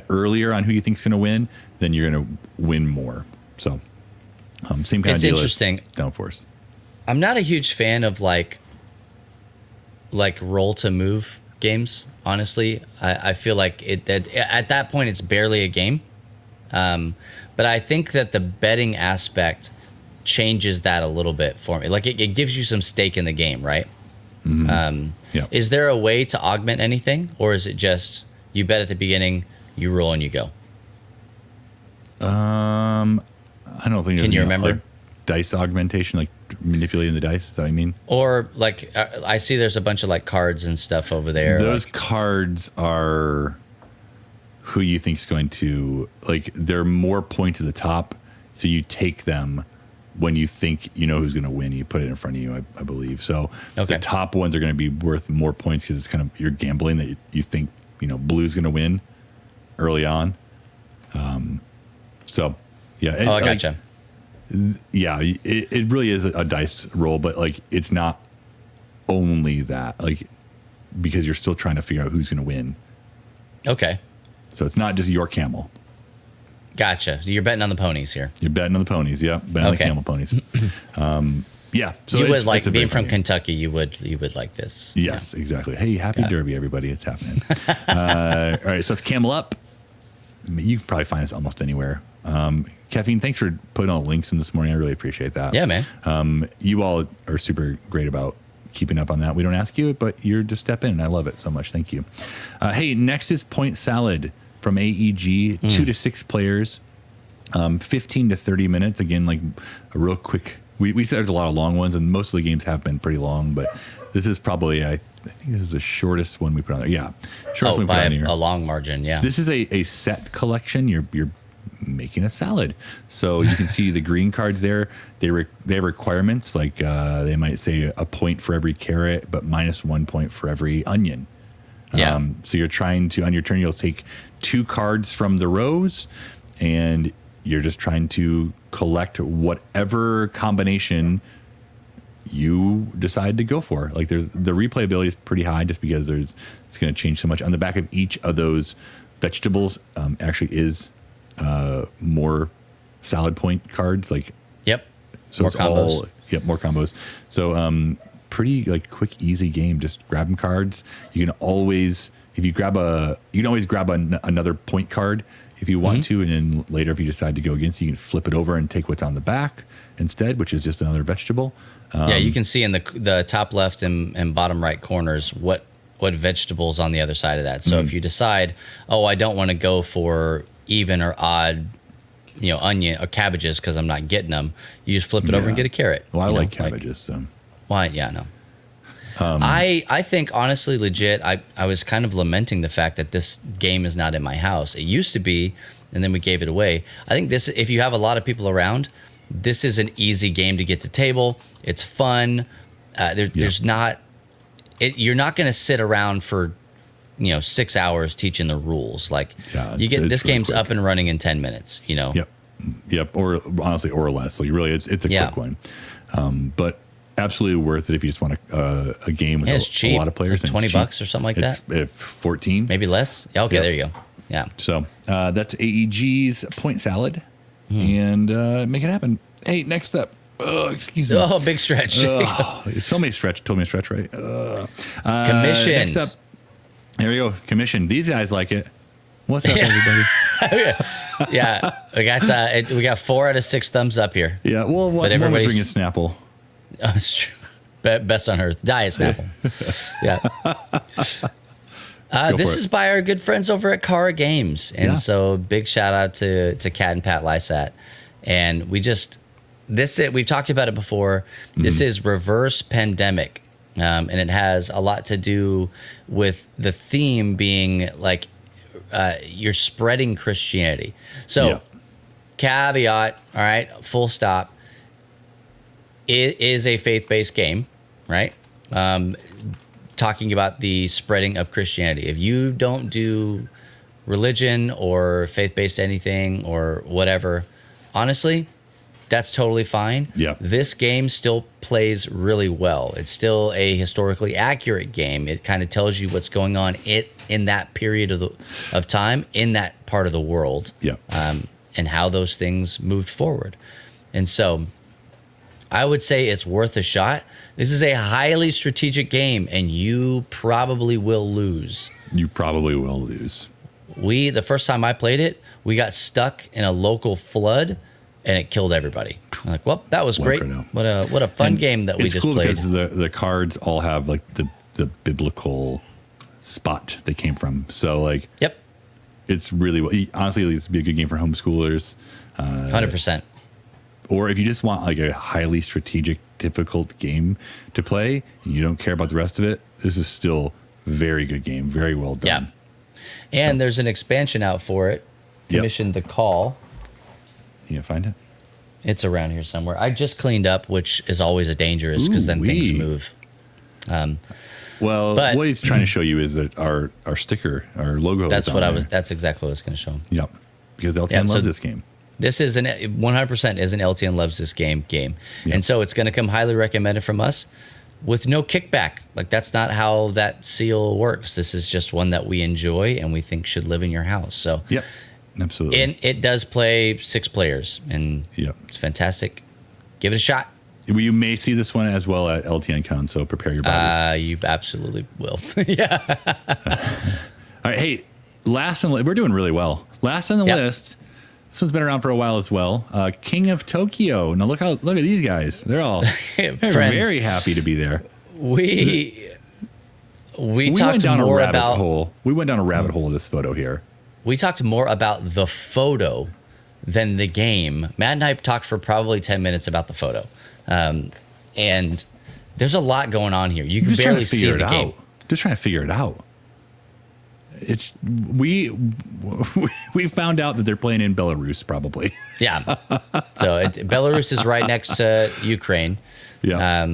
earlier on who you think's going to win, then you're going to win more. So same kind of deal. It's interesting. Downforce. I'm not a huge fan of like roll to move games. Honestly, I feel like at that point it's barely a game. But I think that the betting aspect changes that a little bit for me. Like it gives you some stake in the game, right? Mm-hmm. Is there a way to augment anything, or is it just you bet at the beginning, you roll and you go? I don't think. Can you remember? Like dice augmentation, like manipulating the dice. Is that what you mean? Or like I see there's a bunch of like cards and stuff over there. Those cards are who you think is going to, like, they're more points at the top, so you take them when you think you know who's going to win. You put it in front of you, I believe. So the top ones are going to be worth more points because it's kind of, you're gambling that you think blue's going to win early on. I gotcha. It really is a dice roll, but like it's not only that, like, because you're still trying to figure out who's going to win. Okay. So it's not just your camel. Gotcha. You're betting on the ponies here. You're betting on the ponies, yeah. Betting on the camel ponies. So you would like, being from Kentucky, you would like this. Yes, exactly. Hey, happy Derby, everybody. It's happening. All right, so it's Camel Up. You can probably find us almost anywhere. Caffeine, thanks for putting all the links in this morning. I really appreciate that. Yeah, man. You all are super great about keeping up on that. We don't ask you, but you're just step in, and I love it so much. Thank you. Hey, next is Point Salad from AEG, 2 to 6 players, 15 to 30 minutes. Again, like a real quick. We said there's a lot of long ones, and most of the games have been pretty long, but this is probably, I think this is the shortest one we put on there. Yeah, shortest one we put on here. A long margin, yeah. This is a set collection. You're making a salad. So you can see the green cards there. They have requirements, like they might say a point for every carrot, but minus 1 point for every onion. Yeah. So you're trying to, on your turn, you'll take 2 cards from the rows, and you're just trying to collect whatever combination you decide to go for. Like the replayability is pretty high just because it's going to change so much. On the back of each of those vegetables actually is more salad point cards. Like, Yep. so More it's combos. more combos. So pretty like quick, easy game. Just grabbing cards. You can always, if you grab another point card if you want to, and then later if you decide to go against, you can flip it over and take what's on the back instead, which is just another vegetable. Yeah, you can see in the top left and bottom right corners what vegetables on the other side of that. So if you decide, I don't want to go for even or odd, onion or cabbages because I'm not getting them, you just flip it over and get a carrot. Well, I like cabbages. So why? Yeah, no. I think honestly, legit, I was kind of lamenting the fact that this game is not in my house. It used to be, and then we gave it away. I think this, if you have a lot of people around, this is an easy game to get to table. It's fun. There's not, you're not going to sit around for 6 hours teaching the rules. Like you get this really game's quick. Up and running in 10 minutes. Yep. Or honestly, or less. Like really, it's a quick one. But absolutely worth it if you just want a game with a lot of players. It's like $20 or something like that. It's 14, maybe less. Yeah, okay, there you go. Yeah. So that's AEG's Point Salad, and make it happen. Hey, next up. Excuse me. Oh, big stretch. Somebody told me to stretch, right? Commissioned. Next up. There we go. Commissioned. These guys like it. What's up, everybody? Yeah, we got 4 out of 6 thumbs up here. Yeah. Well, one was drinking Snapple. Oh, it's true. Best on earth. Diet Snapple. Yeah. This is by our good friends over at Cara Games. And so big shout out to Kat and Pat Lysat. And we've talked about it before. This is Reverse Pandemic. And it has a lot to do with the theme being like you're spreading Christianity. So caveat, all right, full stop. It is a faith-based game, right? Talking about the spreading of Christianity. If you don't do religion or faith-based anything or whatever, honestly, that's totally fine. Yeah. This game still plays really well. It's still a historically accurate game. It kind of tells you what's going on in that period of time in that part of the world. Yeah. And how those things moved forward. And so I would say it's worth a shot. This is a highly strategic game, and you probably will lose. You probably will lose. The first time I played it, we got stuck in a local flood, and it killed everybody. I'm like, well, that was great. What a fun game that we just played. It's cool because the cards all have like the biblical spot they came from. So like, yep, it's really honestly, it's be a good game for homeschoolers. 100%. Or if you just want like a highly strategic, difficult game to play, and you don't care about the rest of it, this is still a very good game. Very well done. Yeah. And there's an expansion out for it. Commissioned The Call. You gonna find it? It's around here somewhere. I just cleaned up, which is always a dangerous because then things move. But what he's trying to show you is that our sticker, our logo. That's exactly what I was going to show him. Yep. Because LTN loves this game. This is 100% is an LTN loves this game. Yep. And so it's going to come highly recommended from us with no kickback. Like that's not how that seal works. This is just one that we enjoy and we think should live in your house. So yep, absolutely. And it does play 6 players and it's fantastic. Give it a shot. You may see this one as well at LTN Con, so prepare your bodies. You absolutely will. Yeah. All right. Hey, we're doing really well. Last on the list. This one's been around for a while as well. King of Tokyo. Now look at these guys. They're very happy to be there. We talked more about hole. We went down a rabbit hole of this photo here. We talked more about the photo than the game. Matt and I talked for probably 10 minutes about the photo. And there's a lot going on here. You can barely see the game. Just trying to figure it out. We found out that they're playing in Belarus, probably. Yeah. So Belarus is right next to Ukraine. Yeah.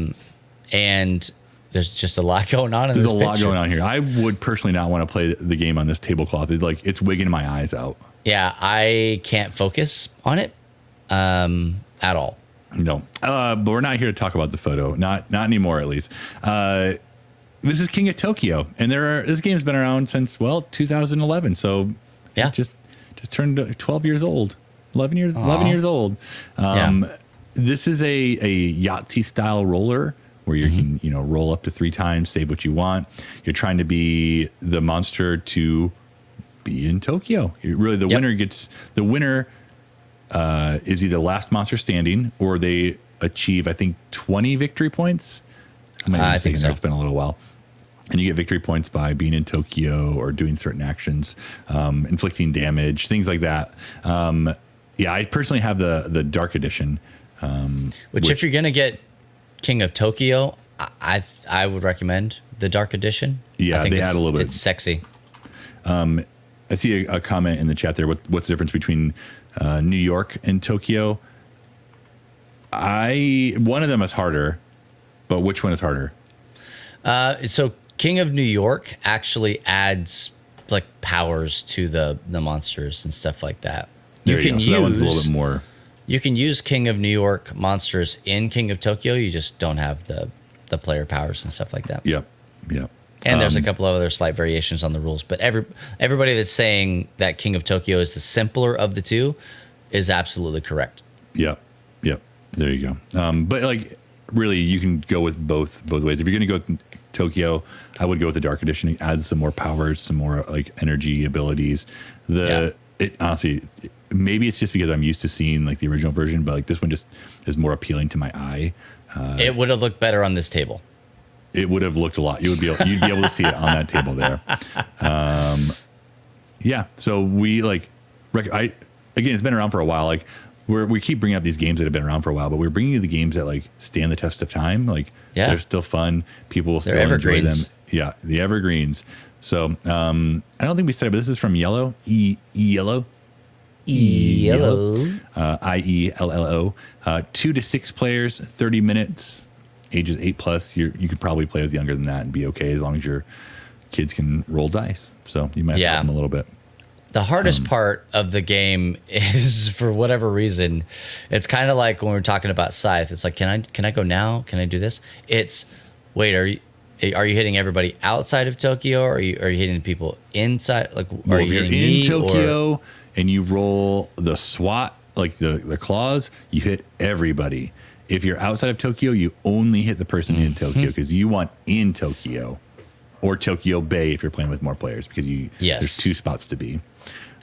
And there's just a lot going on in There's this a lot picture. going on here. I would personally not want to play the game on this tablecloth. It's wigging my eyes out. Yeah, I can't focus on it at all. No, but we're not here to talk about the photo. Not anymore, at least. This is King of Tokyo, and this game's been around since 2011. So Yeah, just turned 12 years old. 11 years old. This is a Yahtzee style roller where you can roll up to 3 times, save what you want. You're trying to be the monster to be in Tokyo. Really, the winner is either last monster standing or they achieve, I think, 20 victory points. I think so. It's been a little while. And you get victory points by being in Tokyo or doing certain actions, inflicting damage, things like that. I personally have the Dark Edition. Which if you're going to get King of Tokyo, I would recommend the Dark Edition. Yeah, I think they add a little bit. It's sexy. I see a comment in the chat there. What's the difference between New York and Tokyo? One of them is harder, but which one is harder? So King of New York actually adds like powers to the monsters and stuff like that. So that one's a little bit more. You can use King of New York monsters in King of Tokyo. You just don't have the player powers and stuff like that. Yep. And there's a couple of other slight variations on the rules, but everybody that's saying that King of Tokyo is the simpler of the two is absolutely correct. Yep. There you go. But really, you can go with both ways. If you're going to go with Tokyo, I would go with the Dark Edition. It adds some more powers, some more energy abilities. It honestly, maybe it's just because I'm used to seeing the original version, but this one just is more appealing to my eye. It would have looked better on this table. It would have looked a lot. You'd be able to see it on that table there. So we again, it's been around for a while. We keep bringing up these games that have been around for a while, but we're bringing you the games that stand the test of time. They're still fun. People will still enjoy them. Yeah, the evergreens. So I don't think we said it, but this is from Yellow. Yellow. IELLO. 2 to 6 players, 30 minutes, ages 8+. You could probably play with younger than that and be okay as long as your kids can roll dice. So you might have to help them a little bit. The hardest part of the game is, for whatever reason, it's kind of like when we were talking about Scythe. It's like, can I go now? Can I do this? It's, wait, are you hitting everybody outside of Tokyo, or are you hitting people inside? Are you hitting in Tokyo and you roll the SWAT, the claws, you hit everybody. If you're outside of Tokyo, you only hit the person in Tokyo because you want in Tokyo or Tokyo Bay if you're playing with more players, because there's 2 spots to be.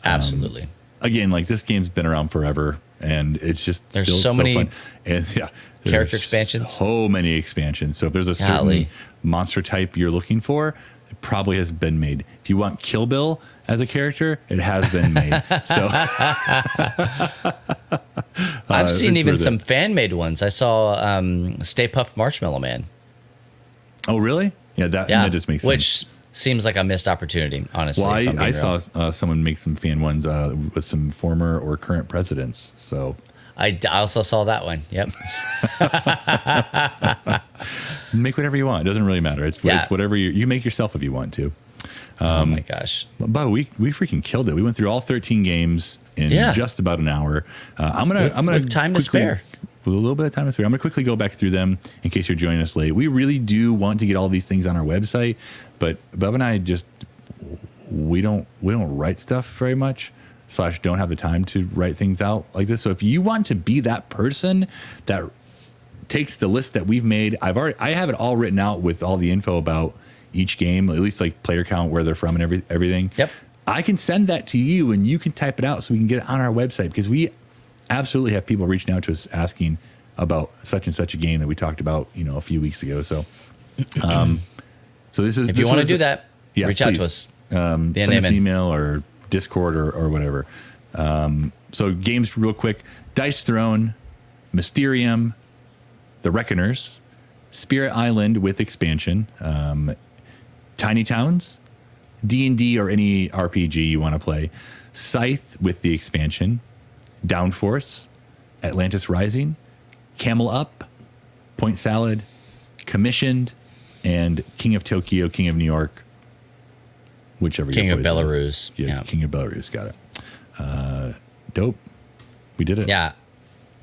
Absolutely. Again, this game's been around forever, and it's just there's still so many fun. And character expansions. So many expansions. So if there's a certain monster type you're looking for, it probably has been made. If you want Kill Bill as a character, it has been made. So I've seen even some fan-made ones. I saw Stay Puft Marshmallow Man. Oh, really? Yeah, that just makes sense. Which seems like a missed opportunity, honestly. Well, I saw someone make some fan ones with some former or current presidents. So I also saw that one. Yep. Make whatever you want. It doesn't really matter. It's whatever you make yourself if you want to. Oh my gosh. But we freaking killed it. We went through all 13 games in just about an hour. I'm gonna time to spare. With a little bit of time to spare, I'm gonna quickly go back through them in case you're joining us late. We really do want to get all these things on our website, but Bubba and I we don't write stuff very much. / don't have the time to write things out like this. So if you want to be that person that takes the list that we've made, I have it all written out with all the info about each game, at least player count, where they're from, and everything. Yep. I can send that to you, and you can type it out so we can get it on our website, because we absolutely have people reaching out to us asking about such and such a game that we talked about, a few weeks ago. So, so this is. If you want to do that, reach out to us. Send us an email or Discord or whatever. So games real quick: Dice Throne, Mysterium, The Reckoners, Spirit Island with expansion, Tiny Towns, D&D or any RPG you want to play, Scythe with the expansion, Downforce, Atlantis Rising, Camel Up, Point Salad, Commissioned, and King of Tokyo, King of New York, whichever. King your of place Belarus. is. Yeah, King of Belarus. Got it. Dope. We did it. Yeah.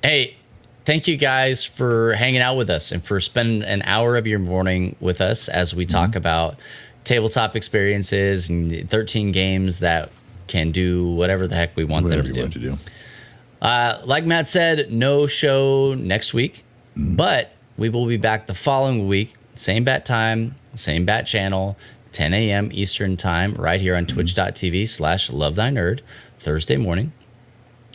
Hey, thank you guys for hanging out with us and for spending an hour of your morning with us as we talk about tabletop experiences and 13 games that can do whatever the heck we want them to do. Like Matt said, no show next week, but we will be back the following week. Same bat time, same bat channel, 10 a.m. Eastern time, right here on twitch.tv/lovethynerd, Thursday morning.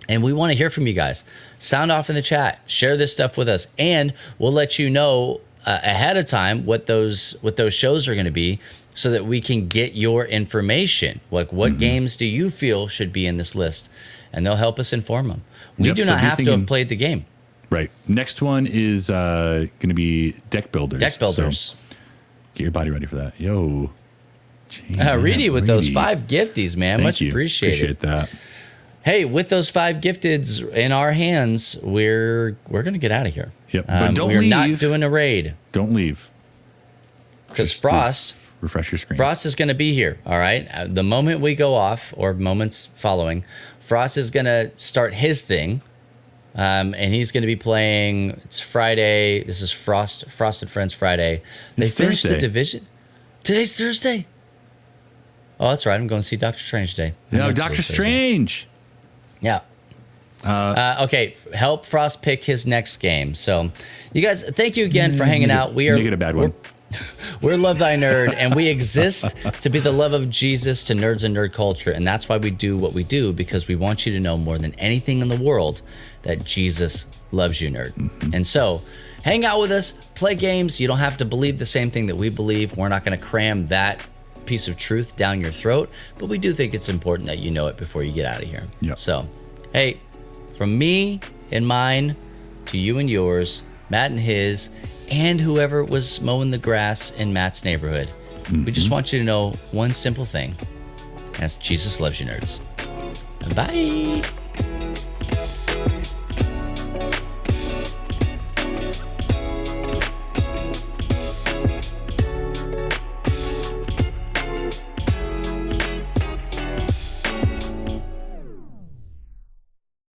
And we want to hear from you guys. Sound off in the chat. Share this stuff with us. And we'll let you know ahead of time what those shows are going to be so that we can get your information. Like, what games do you feel should be in this list? And they'll help us inform them. We do not have to have played the game. Right. Next one is going to be Deck Builders. Deck Builders. So get your body ready for that. Yo. Reedy with those 5 gifties, man. Much appreciated. Appreciate that. Hey, with those 5 gifteds in our hands, we're going to get out of here. Yep. But don't leave. We're not doing a raid. Don't leave. Because Frost... refresh your screen. Frost is going to be here, all right? The moment we go off, or moments following, Frost is going to start his thing, and he's going to be playing. It's Friday. This is Frosted Friends Friday. They finished the division. Today's Thursday. Oh, that's right. I'm going to see Doctor Strange today. No, Doctor Strange. Yeah. Okay, help Frost pick his next game. So, you guys, thank you again for hanging out. We are make it a bad one. We're Love Thy Nerd, and we exist to be the love of Jesus to nerds and nerd culture, and that's why we do what we do, because we want you to know more than anything in the world that Jesus loves you, nerd. And so, hang out with us, play games. You don't have to believe the same thing that we believe. We're not going to cram that piece of truth down your throat, but we do think it's important that you know it before you get out of here. Yep. So, hey, from me and mine to you and yours, Matt and his, and whoever was mowing the grass in Matt's neighborhood, we just want you to know one simple thing. That's Jesus loves you, nerds. Bye.